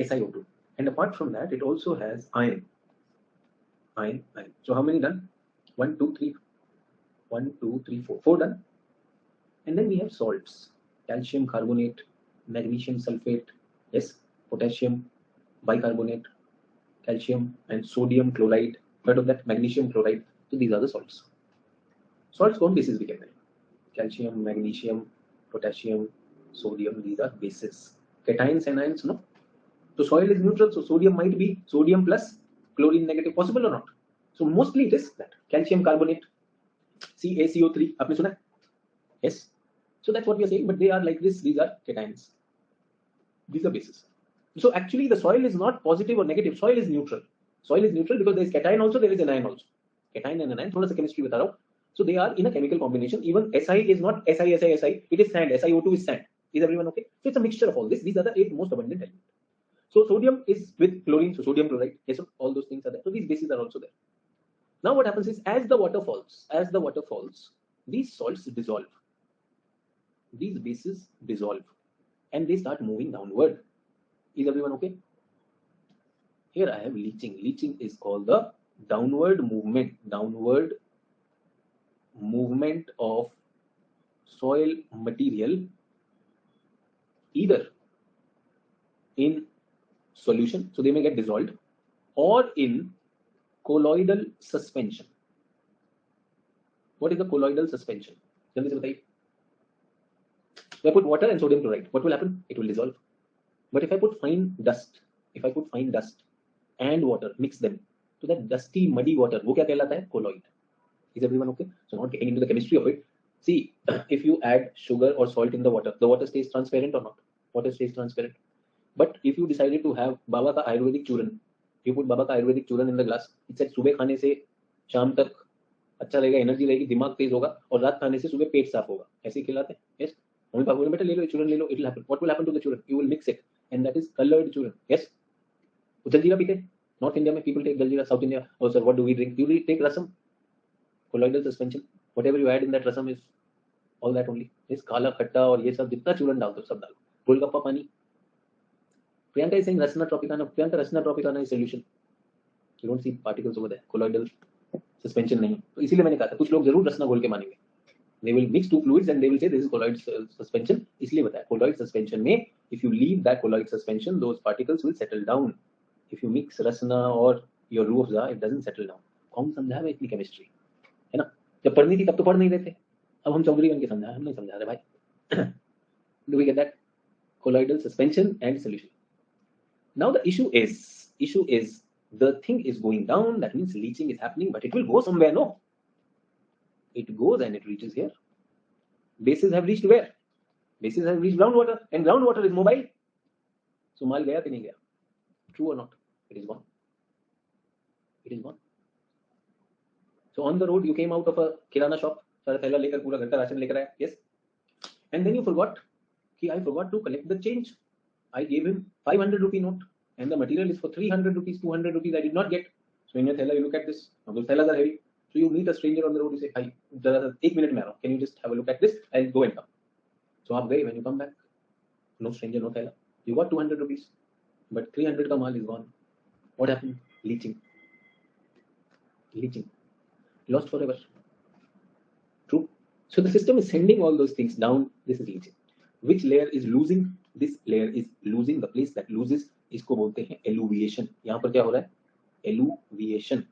SiO2. And apart from that, it also has iron. So how many done? 1, 2, 3. 1, 2, 3, 4. 4 done. And then we have salts. Calcium carbonate, magnesium sulfate, yes, potassium bicarbonate, calcium and sodium chloride. Heard of that? Magnesium chloride. So these are the salts. Salts कौन bases भी कहते हैं? Calcium, magnesium, potassium, sodium, these are bases. Cations and anions, no? So soil is neutral, so sodium might be sodium plus chlorine negative, possible or not? So mostly it is that. Calcium carbonate, CaCO3, आपने सुना? Yes. So that's what we are saying, but they are like this, these are cations. These are bases. So actually the soil is not positive or negative, soil is neutral. Soil is neutral because there is cation also, there is anion also. Cation and anion, थोड़ा सा chemistry बता रहा हूँ. So they are in a chemical combination. Even Si is not Si. It is sand. SiO2 is sand. Is everyone okay? So it's a mixture of all this. These are the 8 most abundant elements. So sodium is with chlorine, so sodium chloride. Yes, so all those things are there. So these bases are also there. Now what happens is, as the water falls, these salts dissolve. These bases dissolve, and they start moving downward. Is everyone okay? Here I have leaching. Leaching is called the downward movement of soil material, either in solution, so they may get dissolved, or in colloidal suspension. What is the colloidal suspension? Jaldi se bataiye. If I put water and sodium chloride, what will happen? It will dissolve. But if I put fine dust and water, mix them, so that dusty, muddy water, वो क्या कहलाता है? Colloid. Is everyone okay? So not getting into the chemistry of it. See, if you add sugar or salt in the water stays transparent or not? Water stays transparent. But if you decided to have Baba का Ayurvedic चूरन, you put Baba का Ayurvedic चूरन in the glass, it said सुबह खाने से शाम तक अच्छा रहेगा, एनर्जी रहेगी, दिमाग तेज होगा, और रात खाने से सुबह पेट साफ होगा. ऐसे ही खिलाते हैं. Yes. मम्मी पापा बोले बेटा ले लो चूरन ले लो, it will happen. What will happen to the chूरन? You will mix it, and that is colored chूरन. Yes. Jaljeera पीते. North India में people take jaljeera. South India, oh sir, what do we drink? You will take rasam. Colloidal suspension. Whatever you add in that rasam is all that only. Yes, काला खट्टा और ये सब जितना चूरन डाल दो सब डालो. गोलगप्पा पानी. Priyanka is saying Rasna tropicana. Priyanka, Rasna tropicana is solution. You don't see particles over there. Colloidal suspension नहीं. तो इसीलिए मैंने कहा था कुछ लोग जरूर रसना घोल के मानेंगे. They will mix 2 fluids and they will say this is colloid suspension. इसलिए बताया colloid suspension में if you leave that colloid suspension, those particles will settle down. If you mix rasna or your Rooh Afza, it doesn't settle down. कौन समझा है इतनी chemistry, है ना? जब पढ़नी थी तब तो पढ़ नहीं रहे थे. अब हम चौधरी बन के समझा, हम नहीं समझा रहे भाई. Do we get that? Colloidal suspension and solution. Now the issue is the thing is going down. That means leaching is happening, but it will go somewhere. No, it goes and it reaches here. Bases have reached where? Bases have reached groundwater, and groundwater is mobile. So mal gaya कि नहीं गया? True or not? It is gone. It is gone. So on the road you came out of a kirana shop, सारा थैला लेकर पूरा घर का ration लेकर आया. Yes. And then you forgot कि I forgot to collect the change. I gave him 500 rupee note, and the material is for 300 rupees, 200 rupees. I did not get. So in your thela, you look at this. Now those thelas are heavy. So you meet a stranger on the road. You say, "Hi, एक minute में आ रहा हूँ. Can you just have a look at this? I'll go and come." So आप गए. When you come back, no stranger, no thela. You got 200 rupees, but 300 का माल is gone. What happened? Leaching. Lost forever. True. So the system is sending all those things down. This is leaching. Which layer is losing? This layer is losing. The place that loses, इसको बोलते हैं eluvation. यहाँ पर क्या हो रहा है? Eluvation.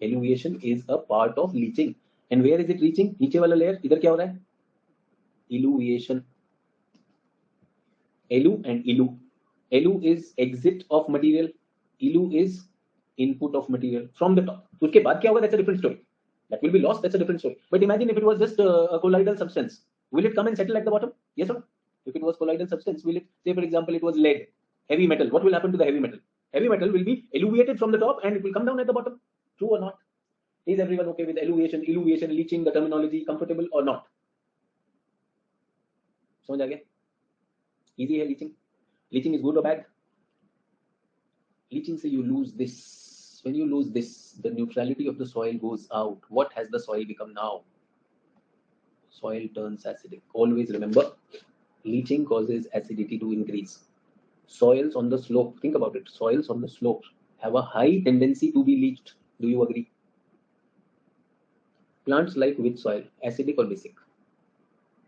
Eluvation is a part of leaching. And where is it reaching? नीचे वाला layer इधर क्या हो रहा है? Eluviation. Elu and elu. Elu is exit of material. Elu is input of material from the top. उसके बाद क्या होगा? That's a different story. That will be lost. That's a different story. But imagine if it was just a colloidal substance. Will it come and settle at the bottom? Yes or no? If it was colloidal substance, will it, say for example, it was lead, heavy metal. What will happen to the heavy metal? Heavy metal will be eluviated from the top and it will come down at the bottom. True or not? Is everyone okay with eluviation, leaching, the terminology, comfortable or not? समझ आ गया? Easy है leaching. Leaching is good or bad? Leaching say you lose this. When you lose this, the neutrality of the soil goes out. What has the soil become now? Soil turns acidic. Always remember, leaching causes acidity to increase. Soils on the slope, think about it. Soils on the slope have a high tendency to be leached. Do you agree? Plants like which soil? Acidic or basic?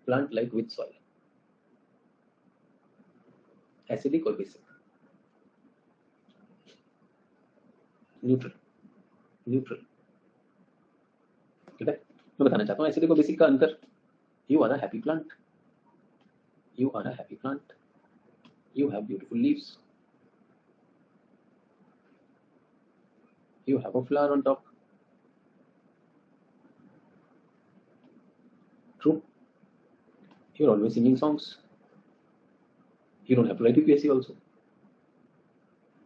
Plant like which soil? Acidic or basic? Neutral. Neutral. ठीक है? मैं बताना चाहता हूँ acidic और basic का अंतर. You are a happy plant. You are a happy plant. You have beautiful leaves. You have a flower on top. True. You're always singing songs. You don't have to write UPSC also.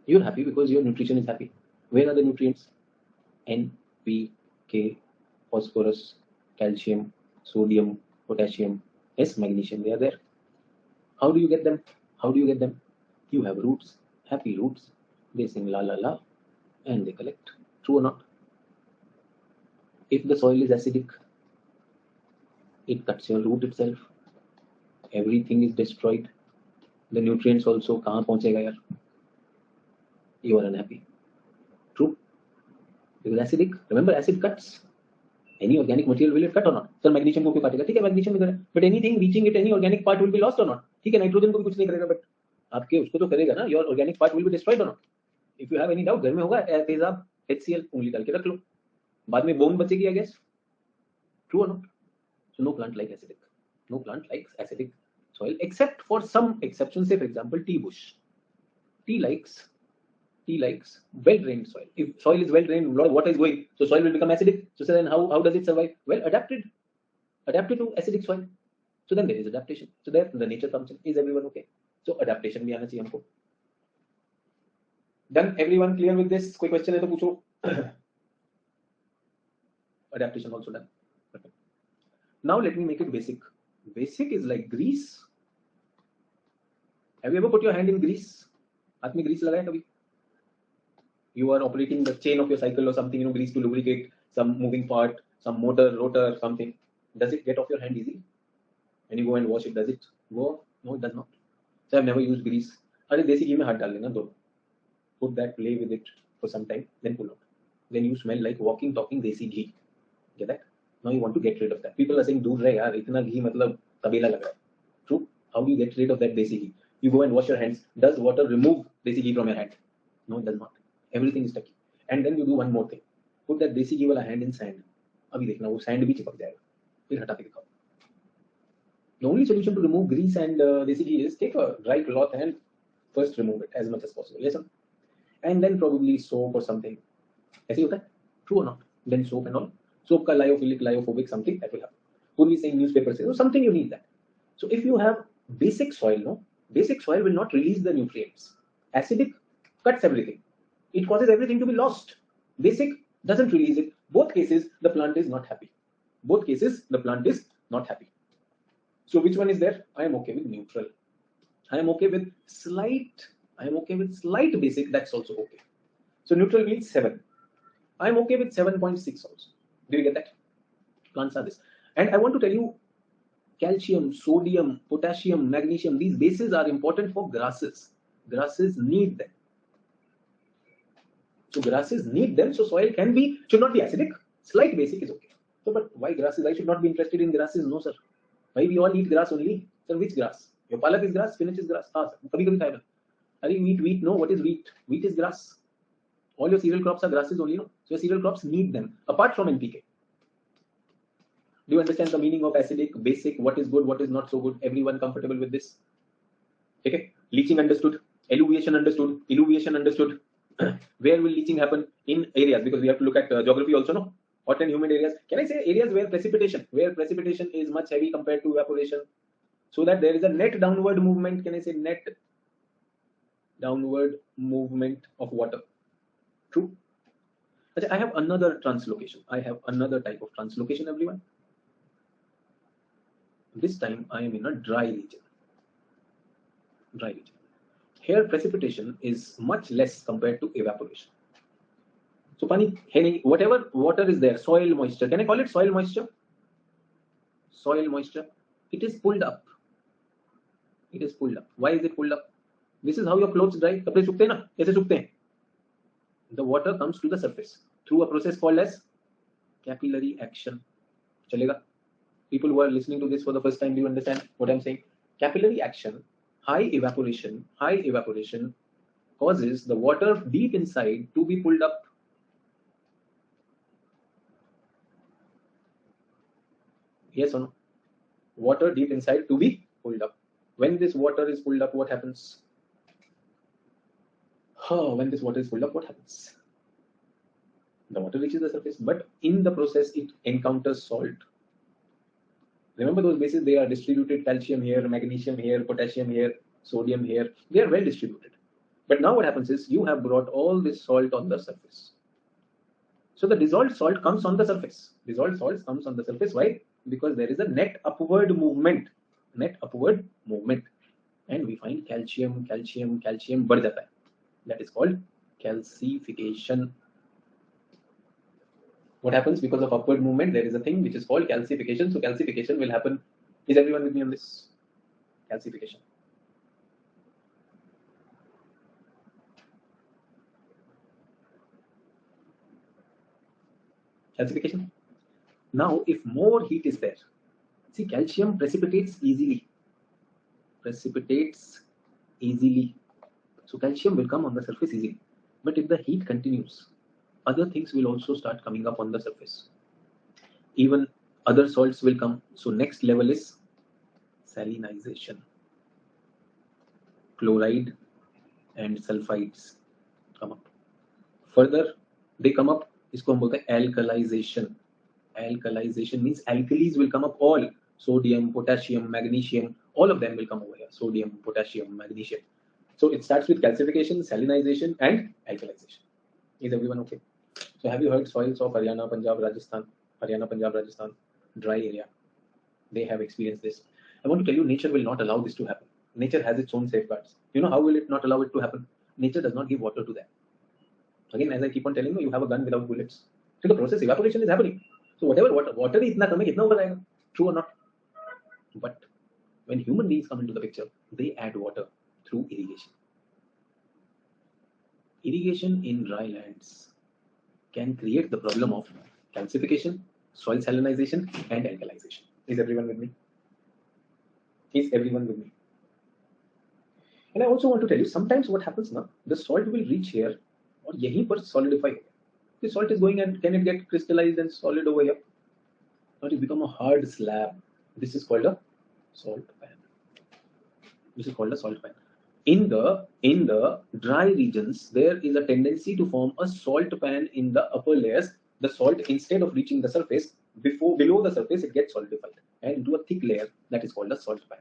You're happy because your nutrition is happy. Where are the nutrients? N, P, K, phosphorus, calcium, sodium, potassium, yes, magnesium. They are there. How do you get them? How do you get them? You have roots, happy roots. They sing la la la and they collect. True or not? If the soil is acidic, it cuts your root itself. Everything is destroyed. The nutrients also कहाँ पहुँचेगा यार? You are unhappy. True. Because acidic, remember acid cuts. Any organic material will it cut or not? Sir, magnesium को क्यों काटेगा? ठीक है, magnesium इधर है. But anything reaching it, any organic part will be lost or not? ठीक है, nitrogen को भी कुछ नहीं करेगा, but आपके उसको तो करेगा ना. Your organic part will be destroyed or not? If you have any doubt, घर में होगा तेजाब HCl उंगली डाल के रख लो. बाद में bone बचेगी, I guess. True or not? So no plant likes acidic. No plant likes acidic soil except for some exceptions. Say for example, tea bush. Tea likes well-drained soil. If soil is well-drained, a lot of water is going, so soil will become acidic. So then how does it survive? Well, adapted to acidic soil. So then there is adaptation. So there the nature comes in. Is everyone okay? So adaptation भी आना चाहिए हमको. Done? Everyone clear with this? कोई question है तो पूछो. Adaptation also done. Perfect. Now let me make it basic. Basic is like grease. Have you ever put your hand in grease? हाथ में grease लगाया कभी? You are operating the chain of your cycle or something, grease to lubricate some moving part, some motor, rotor, something. Does it get off your hand easily? When you go and wash it, does it go? No, it does not. So I've never used grease. अरे देसी घी में हाथ डाल लेना दो. Put that, play with it for some time, then pull out. Then you smell like walking, talking desi ghee. Get that? Now you want to get rid of that. People are saying, दूर रहे यार, इतना घी मतलब तबेला लग रहा है. True. How do you get rid of that desi ghee? You go and wash your hands. Does water remove desi ghee from your hand? No, it does not. Everything is sticky. And then you do one more thing. Put that desi ghee वाला hand in sand. अभी देखना वो sand भी चिपक जाएगा. फिर हटा के दिखाओ. The only solution to remove grease and desi ghee is take a dry cloth and first remove it as much as possible. Yes, sir? And then probably soap or something. ऐसे होता है? True or not? Then soap and all. Soap का lyophilic, lyophobic, something that will happen. Who will be saying newspaper says, so something you need that. So if you have basic soil, basic soil will not release the nutrients. Acidic cuts everything. It causes everything to be lost. Basic doesn't release it. Both cases, the plant is not happy. Both cases, the plant is not happy. So which one is there? I am okay with neutral. I am okay with slight basic. That's also okay. So neutral means 7. I am okay with 7.6 also. Do you get that? Plants are this. And I want to tell you, calcium, sodium, potassium, magnesium, these bases are important for grasses. Grasses need them. So grasses need them, so soil should not be acidic. Slight basic is okay. So, but why grasses? I should not be interested in grasses. No, sir. Why we all eat grass only? Sir, which grass? Your palak is grass, spinach is grass. Ah, sir. Kabhi खाया. Are you eat wheat? No. What is wheat? Wheat is grass. All your cereal crops are grasses only, no? So your cereal crops need them, apart from NPK. Do you understand the meaning of acidic, basic, what is good, what is not so good? Everyone comfortable with this? Okay, leaching understood, elevation understood, elevation understood. Where will leaching happen? In areas, because we have to look at geography also, no? Hot and humid areas. Can I say areas where precipitation is much heavy compared to evaporation, so that there is a net downward movement? Can I say net downward movement of water? True. I have another translocation. I have another type of translocation, everyone. This time I am in a dry region. Dry region. Here precipitation is much less compared to evaporation. So pani, whatever water is there, soil moisture, can I call it soil moisture? Soil moisture, it is pulled up. It is pulled up. Why is it pulled up? This is how your clothes dry. Kapde sukte na? Kaise sukte hain? The water comes to the surface through a process called as capillary action. Chalega? People who are listening to this for the first time, do you understand what I'm saying? Capillary action, high evaporation causes the water deep inside to be pulled up. Yes or no? Water deep inside to be pulled up. When this water is pulled up, what happens? When this water is pulled up, what happens? The water reaches the surface, but in the process, it encounters salt. Remember those bases, they are distributed: calcium here, magnesium here, potassium here, sodium here. They are well distributed. But now what happens is you have brought all this salt on the surface. So the dissolved salt comes on the surface. Dissolved salt comes on the surface. Why? Because there is a net upward movement. Net upward movement. And we find calcium बढ़ जाता है. That is called calcification. What happens because of upward movement? There is a thing which is called calcification. So calcification will happen. Is everyone with me on this? Calcification. Calcification. Now, if more heat is there, see, calcium precipitates easily. So calcium will come on the surface easily. But if the heat continues, other things will also start coming up on the surface. Even other salts will come. So next level is salinization. Chloride and sulfides come up. Further, they come up. इसको हम बोलते हैं alkalization. Alkalization means alkalis will come up all. Sodium, potassium, magnesium, all of them will come over here. Sodium, potassium, magnesium. So it starts with calcification, salinization, and alkalization. Is everyone okay? So have you heard soils of Haryana, Punjab, Rajasthan, dry area? They have experienced this. I want to tell you, nature will not allow this to happen. Nature has its own safeguards. You know how will it not allow it to happen? Nature does not give water to them. Again, as I keep on telling you, you have a gun without bullets. So the process evaporation is happening. So whatever water is itna kam hai, kitna ऊपर आएगा? True or not? But when human beings come into the picture, they add water through irrigation. Irrigation in dry lands can create the problem of calcification, soil salinization, and alkalization. Is everyone with me? Is everyone with me? And I also want to tell you, sometimes what happens now, the salt will reach here, or yahi par solidify. The salt is going, and can it get crystallized and solid over here? Or it become a hard slab. This is called a salt pan. This is called a salt pan. In the dry regions, there is a tendency to form a salt pan in the upper layers. The salt, instead of reaching the surface, below the surface, it gets solidified and into a thick layer that is called a salt pan.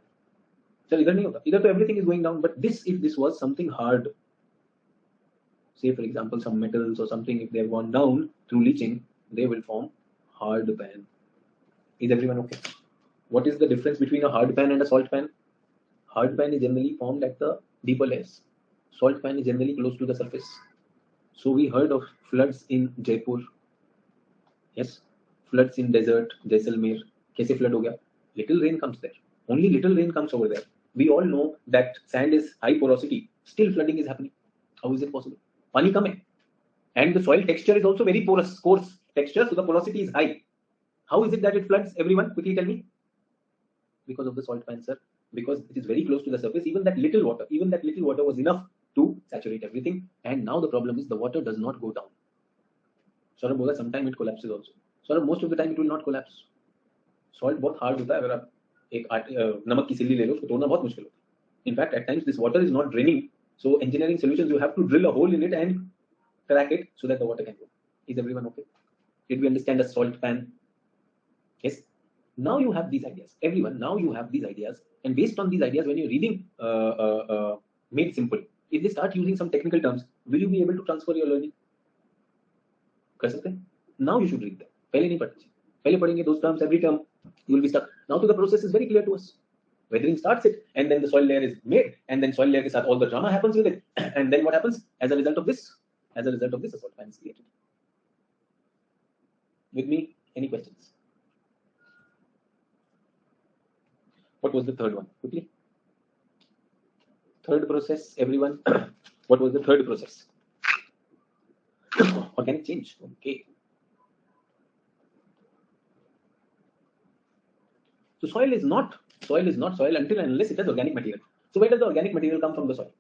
So either everything is going down, but this, if this was something hard, say for example some metals or something, if they have gone down through leaching, they will form hard pan. Is everyone okay? What is the difference between a hard pan and a salt pan? Hard pan is generally formed at the deeper layers. Salt pan is generally close to the surface. So we heard of floods in Jaipur. Yes, floods in desert, Jaisalmer. Kaise flood ho gaya? Little rain comes there. Only little rain comes over there. We all know that sand is high porosity. Still flooding is happening. How is it possible? Pani kam hai. And the soil texture is also very porous, coarse texture, so the porosity is high. How is it that it floods? Everyone, quickly tell me. Because of the salt pan, sir. Because it is very close to the surface. Even that little water was enough to saturate everything. And now the problem is the water does not go down. Saurabh bola, sometimes it collapses also. Saurabh, most of the time it will not collapse. Salt बहुत hard होता है, अगर आप एक नमक की सिल्ली ले लो उसको तोड़ना बहुत मुश्किल होता है. In fact at times this water is not draining, so engineering solutions you have to drill a hole in it and crack it so that the water can go. Is everyone okay? Did we understand a salt pan? Yes. Now you have these ideas, everyone. Now you have these ideas, and based on these ideas, when you're reading made simple, if they start using some technical terms, will you be able to transfer your learning? कर सकते हैं? Now you should read them. पहले नहीं पढ़ते, पहले पढ़ेंगे those terms, every term you will be stuck. Now to the process is very clear to us. Weathering starts it, and then the soil layer is made, and then soil layer के साथ all the drama happens with it, and then what happens as a result of this? As a result of this, a salt pan is created. With me, any questions? What was the third one? Quickly. Third process, everyone. What was the third process? Organic change. Okay. So soil is not soil until and unless it has organic material. So where does the organic material come from the soil?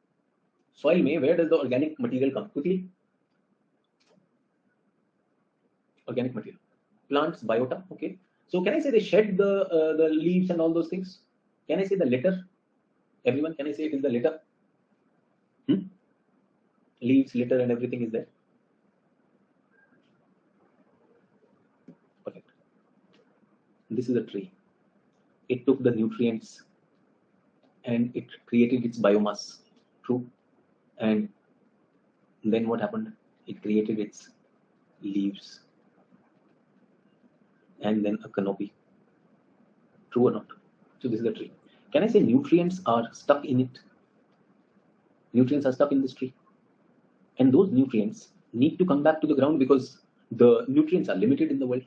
Soil में where does the organic material come? Quickly. Organic material. Plants, biota. Okay. So can I say they shed the leaves and all those things? Can I say the litter? Everyone, can I say it is the litter? Leaves, litter, and everything is there. Perfect. This is a tree. It took the nutrients and it created its biomass. True. And then what happened? It created its leaves and then a canopy. True or not? So this is the tree. Can I say nutrients are stuck in it? Nutrients are stuck in this tree. And those nutrients need to come back to the ground because the nutrients are limited in the world.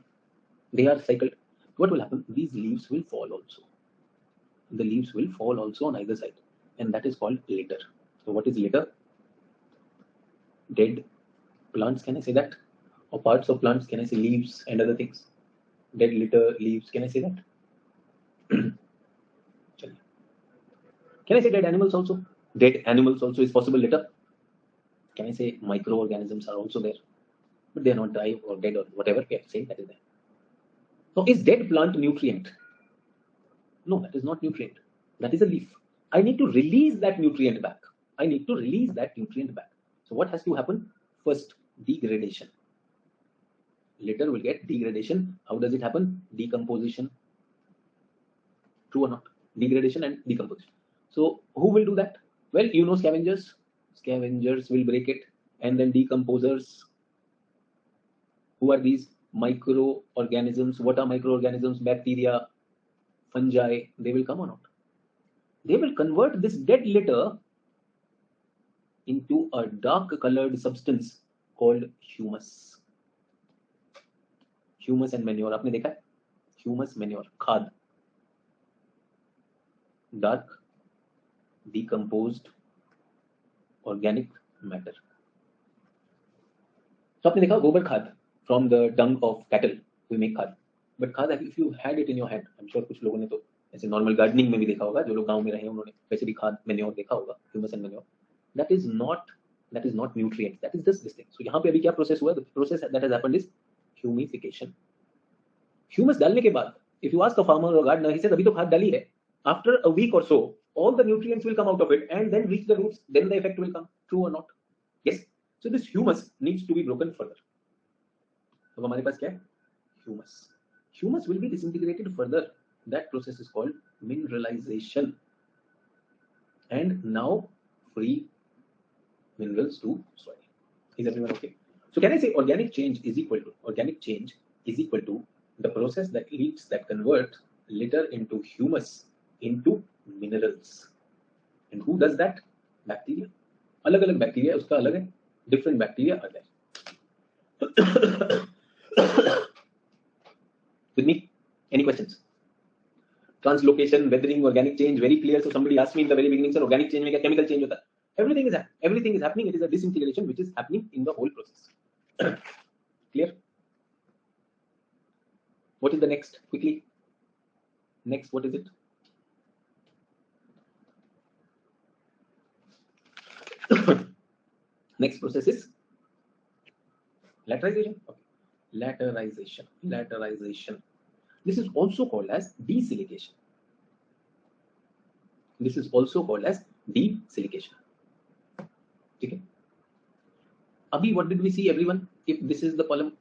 They are cycled. What will happen? These leaves will fall also. The leaves will fall also on either side. And that is called litter. So what is litter? Dead plants, can I say that? Or parts of plants, can I say leaves and other things? Dead litter, leaves, can I say that? Can I say dead animals also? Dead animals also is possible litter. Can I say microorganisms are also there? But they are not alive or dead or whatever we are saying, that is there. So is dead plant nutrient? No, that is not nutrient. That is a leaf. I need to release that nutrient back. I need to release that nutrient back. So what has to happen? First, degradation. Litter will get degradation. How does it happen? Decomposition. True or not? Degradation and decomposition. So who will do that? Well, you know scavengers. Scavengers will break it, and then decomposers. Who are these? Microorganisms. What are microorganisms? Bacteria, fungi. They will come or not? They will convert this dead litter into a dark colored substance called humus. Humus and manure. आपने देखा है? Humus, manure, खाद. Dark, decomposed, organic matter. तो आपने देखा गोबर खाद. From the dung of cattle we make खाद. But खाद, if you had it in your hand, I'm sure कुछ लोगों ने तो ऐसे normal gardening में भी देखा होगा, जो लोग गांव में रहे उन्होंने वैसे भी खाद, manure देखा होगा, humus and manure. That is not nutrients. That is just this thing. So यहाँ पे अभी क्या process हुआ? The process that has happened is humification. Humus डालने के बाद, if you ask a farmer or a gardener, he says अभी तो खाद डाली है. After a week or so, all the nutrients will come out of it and then reach the roots. Then the effect will come. True or not? Yes. So this humus needs to be broken further. तो हमारे पास क्या है? Humus. Humus will be disintegrated further. That process is called mineralization. And now free minerals to soil. Is everyone okay? So can I say organic change is equal to the process that leads, that convert litter into humus into minerals. And who does that? Bacteria. अलग-अलग bacteria उसका अलग है. Different bacteria are there. With me? Any questions? Translocation, weathering, organic change, very clear. So somebody asked me in the very beginning, sir, organic change में क्या chemical change होता है? Everything is happening. It is a disintegration which is happening in the whole process. Clear? What is the next? Quickly. Next, what is it? Next process is laterization. Okay. Laterization. This is also called as desilication. This is also called as desilication. Okay. Abhi, what did we see, everyone? If this is the column,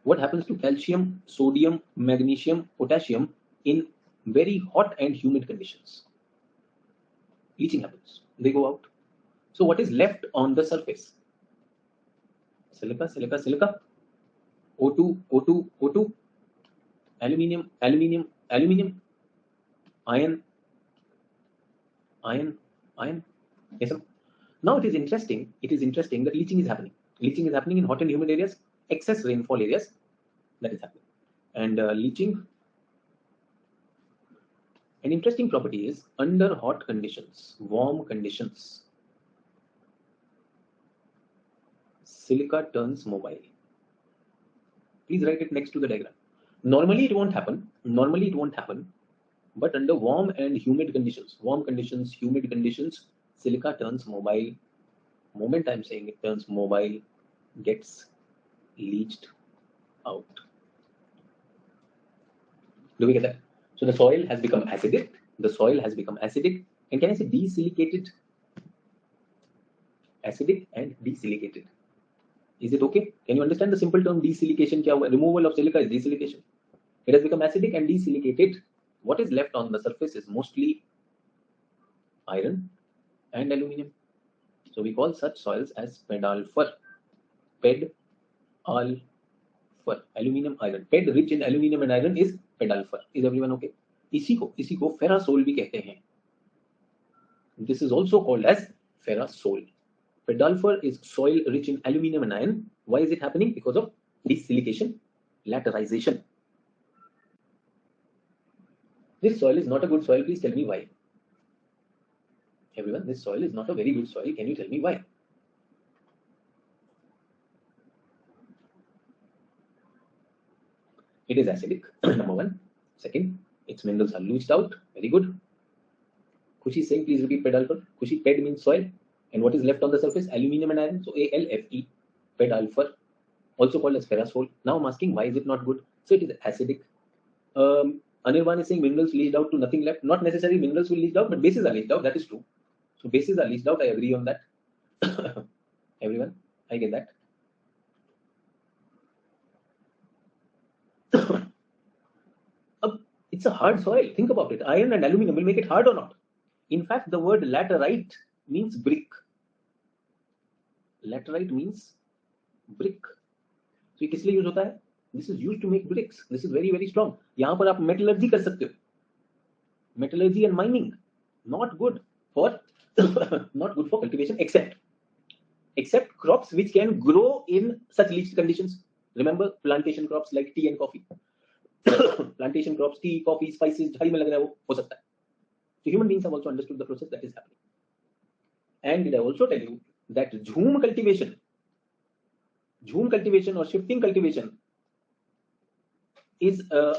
what happens to calcium, sodium, magnesium, potassium in very hot and humid conditions? Leaching happens. They go out. So what is left on the surface? Silica, silica, silica. O2, O2, O2. Aluminium, aluminium, aluminium. Iron, iron, iron. Yes, sir. Now it is interesting that leaching is happening. Leaching is happening in hot and humid areas, excess rainfall areas, that is happening. And leaching, an interesting property is under hot conditions, warm conditions, silica turns mobile. Please write it next to the diagram. Normally it won't happen. But under warm and humid conditions, humid conditions, silica turns mobile. Moment I'm saying it turns mobile, gets leached out. Do we get that? So the soil has become acidic. And can I say desilicated? Acidic and desilicated. Is it okay? Can you understand the simple term desilication? Removal of silica is desilication. It has become acidic and desilicated. What is left on the surface is mostly iron and aluminium. So we call such soils as pedalfur. Pedalfur. Aluminium iron. Ped rich in aluminium and iron is pedalfur. Is everyone okay? इसी को ferrosol भी कहते हैं. This is also called as ferrosol. Pedalfur is soil rich in aluminium and iron. Why is it happening? Because of desilication, laterization. This soil is not a good soil. Please tell me why. Everyone, this soil is not a very good soil. Can you tell me why? It is acidic, number one. Second, its minerals are leached out. Very good. Khushi is saying, please repeat pedalfur. Khushi, ped means soil. And what is left on the surface? Aluminium and iron. So ALFE, pedalfur, also called as ferrosol. Now I'm asking, why is it not good? So it is acidic. Anirban is saying minerals leached out to nothing left. Not necessarily minerals will leach out, but bases are leached out. That is true. So bases are leached out. I agree on that. Everyone, I get that. It's a hard soil. Think about it. Iron and aluminium will make it hard or not? In fact, the word laterite means brick. Laterite means brick. So किस लिए use होता है? This is used to make bricks. This is very, very strong. यहाँ पर आप metallurgy कर सकते हो. Metallurgy and mining, not good for cultivation, except crops which can grow in such leached conditions. Remember plantation crops like tea and coffee. Plantation crops, tea, coffee, spices, झाड़ी में लग रहा है वो हो सकता है. So human beings have also understood the process that is happening. And did I also tell you that jhum cultivation or shifting cultivation is a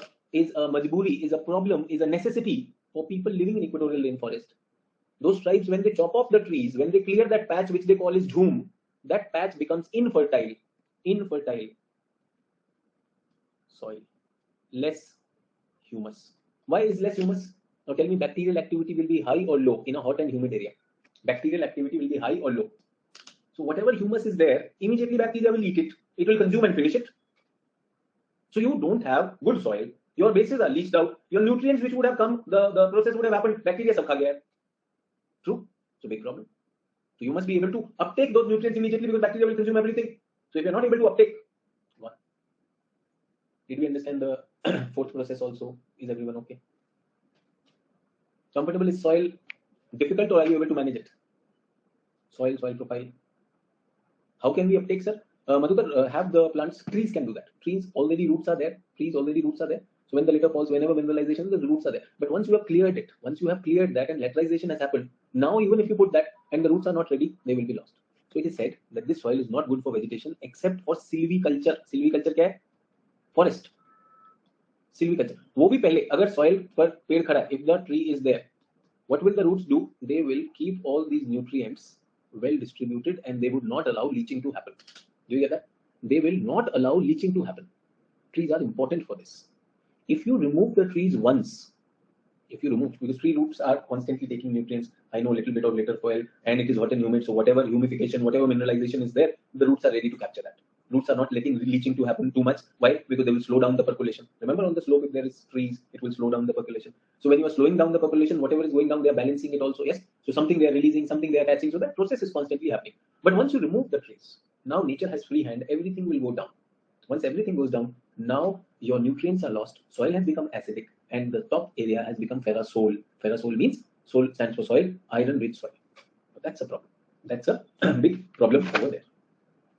majburi, is a problem, is a necessity for people living in equatorial rainforest. Those tribes, when they chop off the trees, when they clear that patch which they call is jhum, that patch becomes infertile soil, less humus. Why is less humus? Now tell me, bacterial activity will be high or low in a hot and humid area? Bacterial activity will be high or low? So whatever humus is there, immediately bacteria will eat it. It will consume and finish it. So you don't have good soil. Your bases are leached out. Your nutrients which would have come, the process would have happened. Bacteria sab kha gaya. True? It's a big problem. So you must be able to uptake those nutrients immediately because bacteria will consume everything. So if you're not able to uptake, what? Did we understand the fourth process also? Is everyone okay? Comfortable is soil difficult, or are you able to manage it? Soil profile. How can we uptake, sir? Madhukar, have the plants. Trees can do that. Trees already roots are there. So when the litter falls, whenever mineralization, the roots are there. But once you have cleared it, that and laterization has happened, now even if you put that and the roots are not ready, they will be lost. So it is said that this soil is not good for vegetation except for silviculture. Silviculture क्या है? Forest. Silviculture. वो भी पहले अगर soil पर पेड़ खड़ा है, if the tree is there, what will the roots do? They will keep all these nutrients well distributed and they would not allow leaching to happen. Do you get that? They will not allow leaching to happen. Trees are important for this. If you remove the trees once, if you remove, because tree roots are constantly taking nutrients, I know a little bit of later soil, and it is hot and humid, so whatever humification, whatever mineralization is there, the roots are ready to capture that. Roots are not letting leaching to happen too much. Why? Because they will slow down the percolation. Remember, on the slope, if there is trees, it will slow down the percolation. So when you are slowing down the percolation, whatever is going down, they are balancing it also. Yes. So something they are releasing, something they are attaching. So that process is constantly happening. But once you remove the trees, now nature has free hand. Everything will go down. Once everything goes down, now your nutrients are lost. Soil has become acidic, and the top area has become ferrosol. Ferrosol means sol stands for soil, iron-rich soil. That's a problem. That's a big problem over there.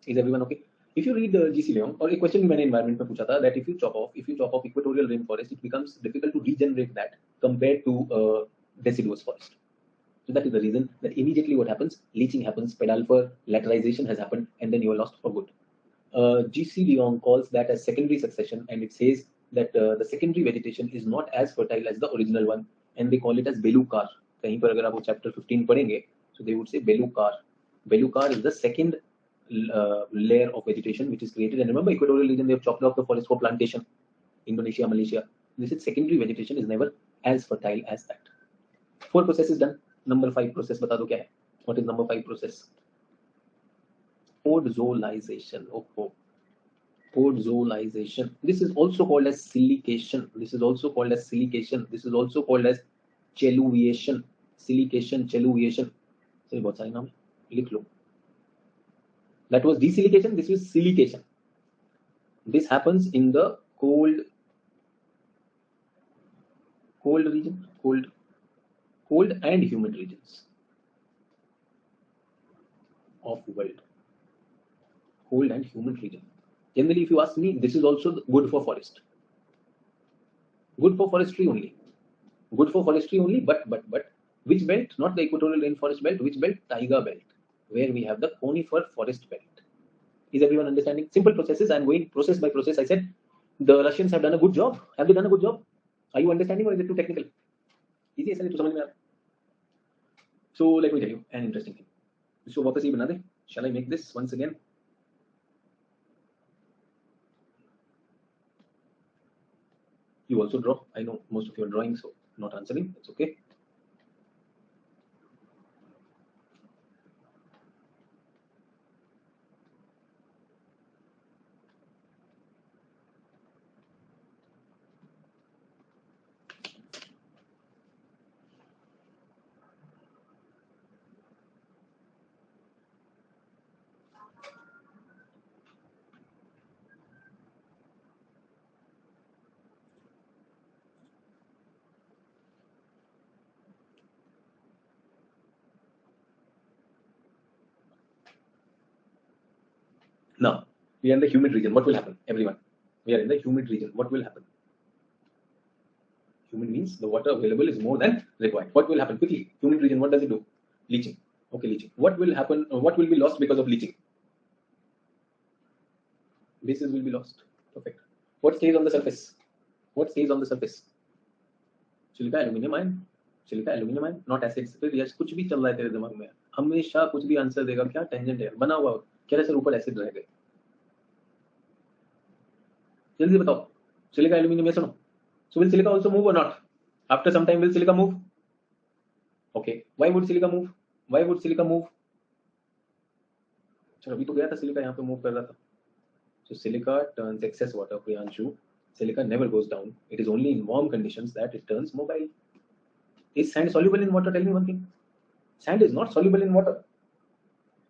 Is everyone okay? If you read the GC Leong, or a question in environment में पूछा था that if you chop off equatorial rainforest, it becomes difficult to regenerate that compared to deciduous forest. So that is the reason that immediately what happens, leaching happens, pedalfur, lateralization has happened, and then you are lost for good. GC Leong calls that as secondary succession, and it says that the secondary vegetation is not as fertile as the original one, and they call it as belukar. कहीं पर अगर आप वो chapter 15 पढ़ेंगे, so they would say belukar. Belukar is the second layer of vegetation which is created. And remember, equatorial region, they have chopped off the forest for plantation. Indonesia, Malaysia. This is secondary vegetation is never as fertile as that. 4 processes done. Number 5 process बता दो क्या है? What is number 5 process? Podzolization. Oh. Podzolization. This is also called as silication. This is also called as silication. This is also called as cheluviation. Silication, cheluviation. So बहुत सारे नाम लिख लो. That was desilication. This is silication. This happens in the cold region, cold and humid regions of world. Cold and humid region. Generally, if you ask me, this is also good for forest. Good for forestry only. Good for forestry only, but which belt? Not the equatorial rainforest belt. Which belt? Taiga belt, where we have the conifer forest belt. Is everyone understanding? Simple processes. I'm going process by process. I said the Russians have done a good job. Have they done a good job? Are you understanding, or is it too technical? Easy है तो समझ में आ रहा. So let me tell you an interesting thing. इसको वापस ही बना दे. Shall I make this once again? You also draw. I know most of you are drawing, so not answering. It's okay. Now, we are in the humid region. What will happen, everyone? We are in the humid region. What will happen? Humid means the water available is more than required. What will happen? Quickly, humid region, what does it do? Leaching. Okay, leaching. What will happen? What will be lost because of leaching? Bases will be lost. Perfect. What stays on the surface? What stays on the surface? Silica, aluminum ion. Silica, aluminum ion. Not acids. फिर yes कुछ भी चल रहा है तेरे दिमाग में. हमेशा कुछ भी आंसर देगा. क्या टेंजेंट है? बना हुआ. क्या सर ऊपर एसिड रह गए? जल्दी बताओ. Silica, aluminum, yes or no? So will silica also move or not? After some time, will silica move? Okay. Why would silica move? Why would silica move? चलो अभी तो गया था silica यहाँ पे move कर रहा था. So silica turns excess water. Priyanshu, silica never goes down. It is only in warm conditions that it turns mobile. Is sand soluble in water? Tell me one thing. Sand is not soluble in water.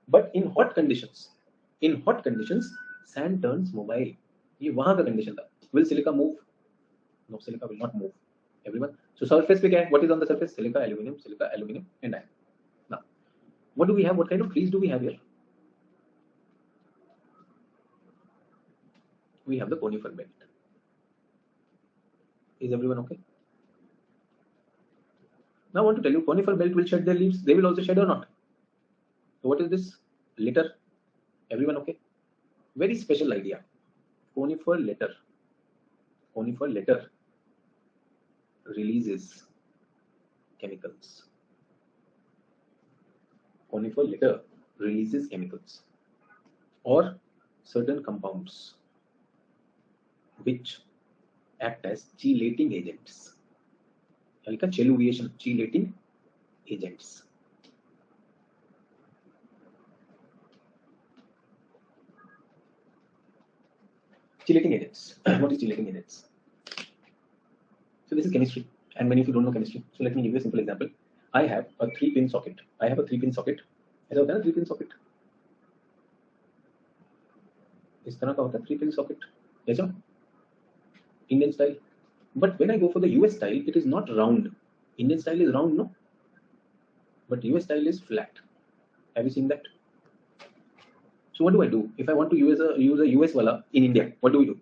But in hot conditions, sand turns mobile. ये वहाँ का condition था. Will silica move? No, silica will not move. Everyone. So surface पे क्या है? What is on the surface? Silica, aluminum, and iron. Now, what do we have? What kind of trees do we have here? We have the conifer belt. Is everyone okay? Now I want to tell you, conifer belt will shed their leaves. They will also shed or not? So what is this? Litter. Everyone okay? Very special idea. Conifer litter. Conifer litter releases chemicals. Conifer litter releases chemicals or certain compounds. which act as chelating agents. Chelating agents. Chelating agents. What is chelating agents? So this is chemistry, and many of you don't know chemistry. So let me give you a simple example. I have a 3-pin socket. ऐसा होता है ना 3-pin socket. इस तरह का होता है 3-pin socket. ऐसा Indian style. But when I go for the US style, it is not round. Indian style is round, no? But US style is flat. Have you seen that? So what do I do? If I want to use a US wala in India, what do we do?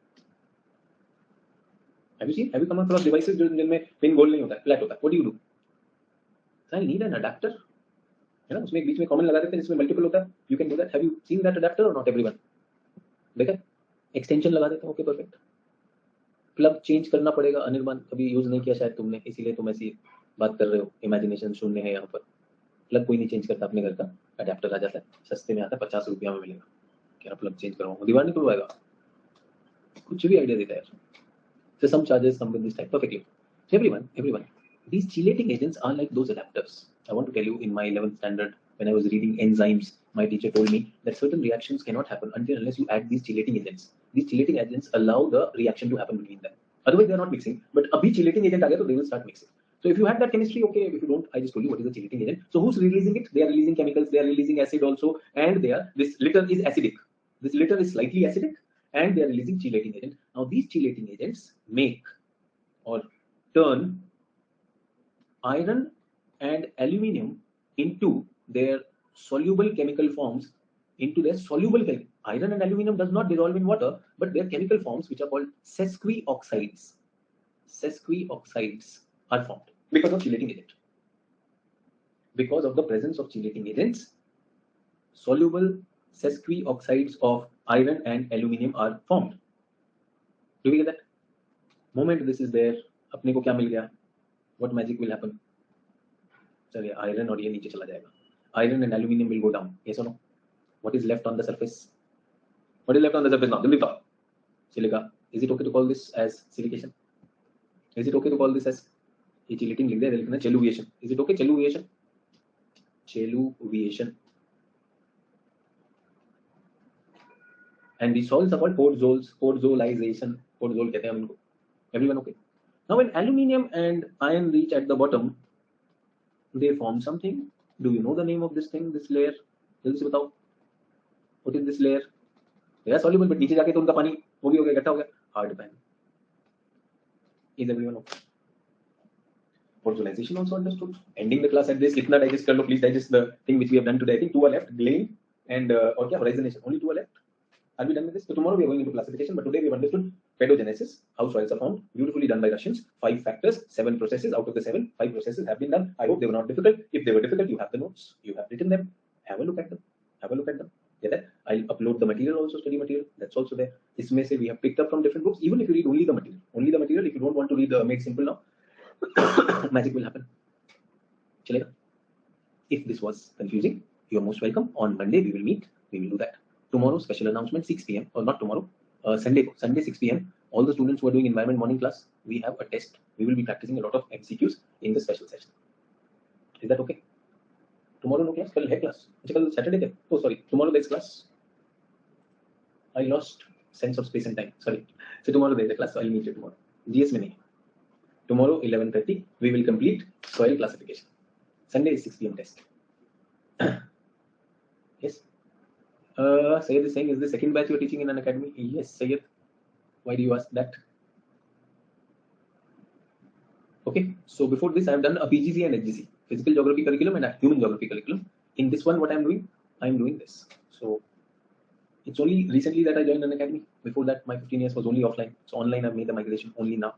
Have you seen? Have you come across devices जिनमें pin gold नहीं होता है, flat होता है? What do you do? So I need an adapter. है ना? उसमें एक बीच में common लगा देते हैं जिसमें multiple होता है. You can do that. Have you seen that adapter or not everyone? देखा? Extension लगा देते हैं. Okay, perfect. प्लग चेंज करना पड़ेगा. अनिर्बाण कभी यूज नहीं किया शायद तुमने, इसीलिए तुम ऐसी बात कर रहे हो. इमेजिनेशन शून्य है यहाँ पर. प्लग कोई नहीं चेंज करता अपने घर का. अडेप्टर आ जाता है, सस्ते में आता है, 50 रुपया में मिलेगा. क्या प्लग चेंज करवाऊंगा? दीवार नहीं खुलवाएगा. कुछ भी आइडिया देता है. So some charges come with this type perfectly. So everyone, these chelating agents are like those adapters. I want to tell you, in my 11th standard, when I was reading enzymes, my teacher told me that certain reactions cannot happen unless you add these chelating agents. These chelating agents allow the reaction to happen between them. Otherwise, they are not mixing. But abhi chelating agent aa gaya, so they will start mixing. So if you had that chemistry, okay. If you don't, I just told you what is the chelating agent. So who's releasing it? They are releasing chemicals. They are releasing acid also, and this litter is acidic. This litter is slightly acidic, and they are releasing chelating agent. Now these chelating agents make or turn iron and aluminium into their soluble chemical forms, Iron and aluminium does not dissolve in water, but their chemical forms, which are called sesquioxides. Sesquioxides are formed because of chelating agent. Because of the presence of chelating agents, soluble sesquioxides of iron and aluminium are formed. Do we get that? Moment this is there, अपने को क्या मिल गया? What magic will happen? चलिए, iron और ये नीचे चला जाएगा. Iron and aluminium will go down. Yes or no? What is left on the surface? What is left on the surface now? जल्दी बताओ. Silica. Is it okay to call this as silication? Is it okay to call this as ये chelating लिख दिया, लिखना चेलुविएशन. Is it okay? Chेलुविएशन. And these salts are called podzols. Podzolization. Podzol कहते हैं हम इनको. Everyone okay? Now when aluminium and iron reach at the bottom, they form something. Do you know the name of this thing, this layer? जल्दी से बताओ. What is this layer? They are soluble, but नीचे जाके तो उनका पानी वो भी हो गया, इकट्ठा हो गया. Hard pan. Is everyone okay? Podzolization also understood. Ending the class at this. इतना digest कर लो, please digest the thing which we have done today. I think 2 are left. Glane and और क्या horizonation. Only 2 are left. Are we done with this? So tomorrow we are going into classification, but today we have understood pedogenesis, how soils are formed, beautifully done by Russians. 5 factors, 7 processes. Out of the 7, 5 processes have been done. I hope they were not difficult. If they were difficult, you have the notes. You have written them. Have a look at them. Get that? I'll upload the material also, study material. That's also there. इसमें से we have picked up from different books. Even if you read only the material. If you don't want to read the made simple now, magic will happen. चलेगा? If this was confusing, you are most welcome. On Monday we will meet. We will do that. Tomorrow, special announcement, 6 p.m. or not tomorrow, Sunday 6 p.m. All the students who are doing environment morning class, we have a test. We will be practicing a lot of MCQs in the special session. Is that okay? Tomorrow no class, कल है class. अच्छा कल Saturday है. Oh sorry, tomorrow there's class. I lost sense of space and time. Sorry. So tomorrow there's a class. So I'll meet you tomorrow. GS में नहीं. Tomorrow 11:30 we will complete soil classification. Sunday is 6 p.m. test. Yes. Sayyid is saying, is the second batch you are teaching in an academy? Yes, Sayyid. Why do you ask that? Okay, so before this I have done a PGC and HGC, physical geography curriculum and a human geography curriculum. In this one, what I am doing? I am doing this. So it's only recently that I joined an academy. Before that, my 15 years was only offline. So online I've made the migration only now.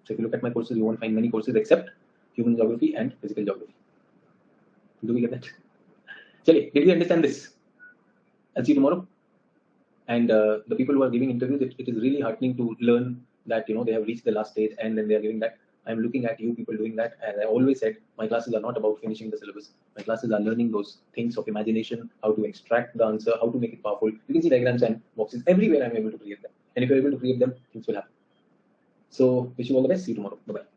So if you look at my courses, you won't find many courses except human geography and physical geography. Do we get that? Chale, did we understand this? I'll see you tomorrow. And the people who are giving interviews, it is really heartening to learn that they have reached the last stage and then they are giving that. I'm looking at you people doing that. As I always said, my classes are not about finishing the syllabus. My classes are learning those things of imagination, how to extract the answer, how to make it powerful. You can see diagrams and boxes everywhere. I'm able to create them. And if you're able to create them, things will happen. So wish you all the best. See you tomorrow. Bye bye.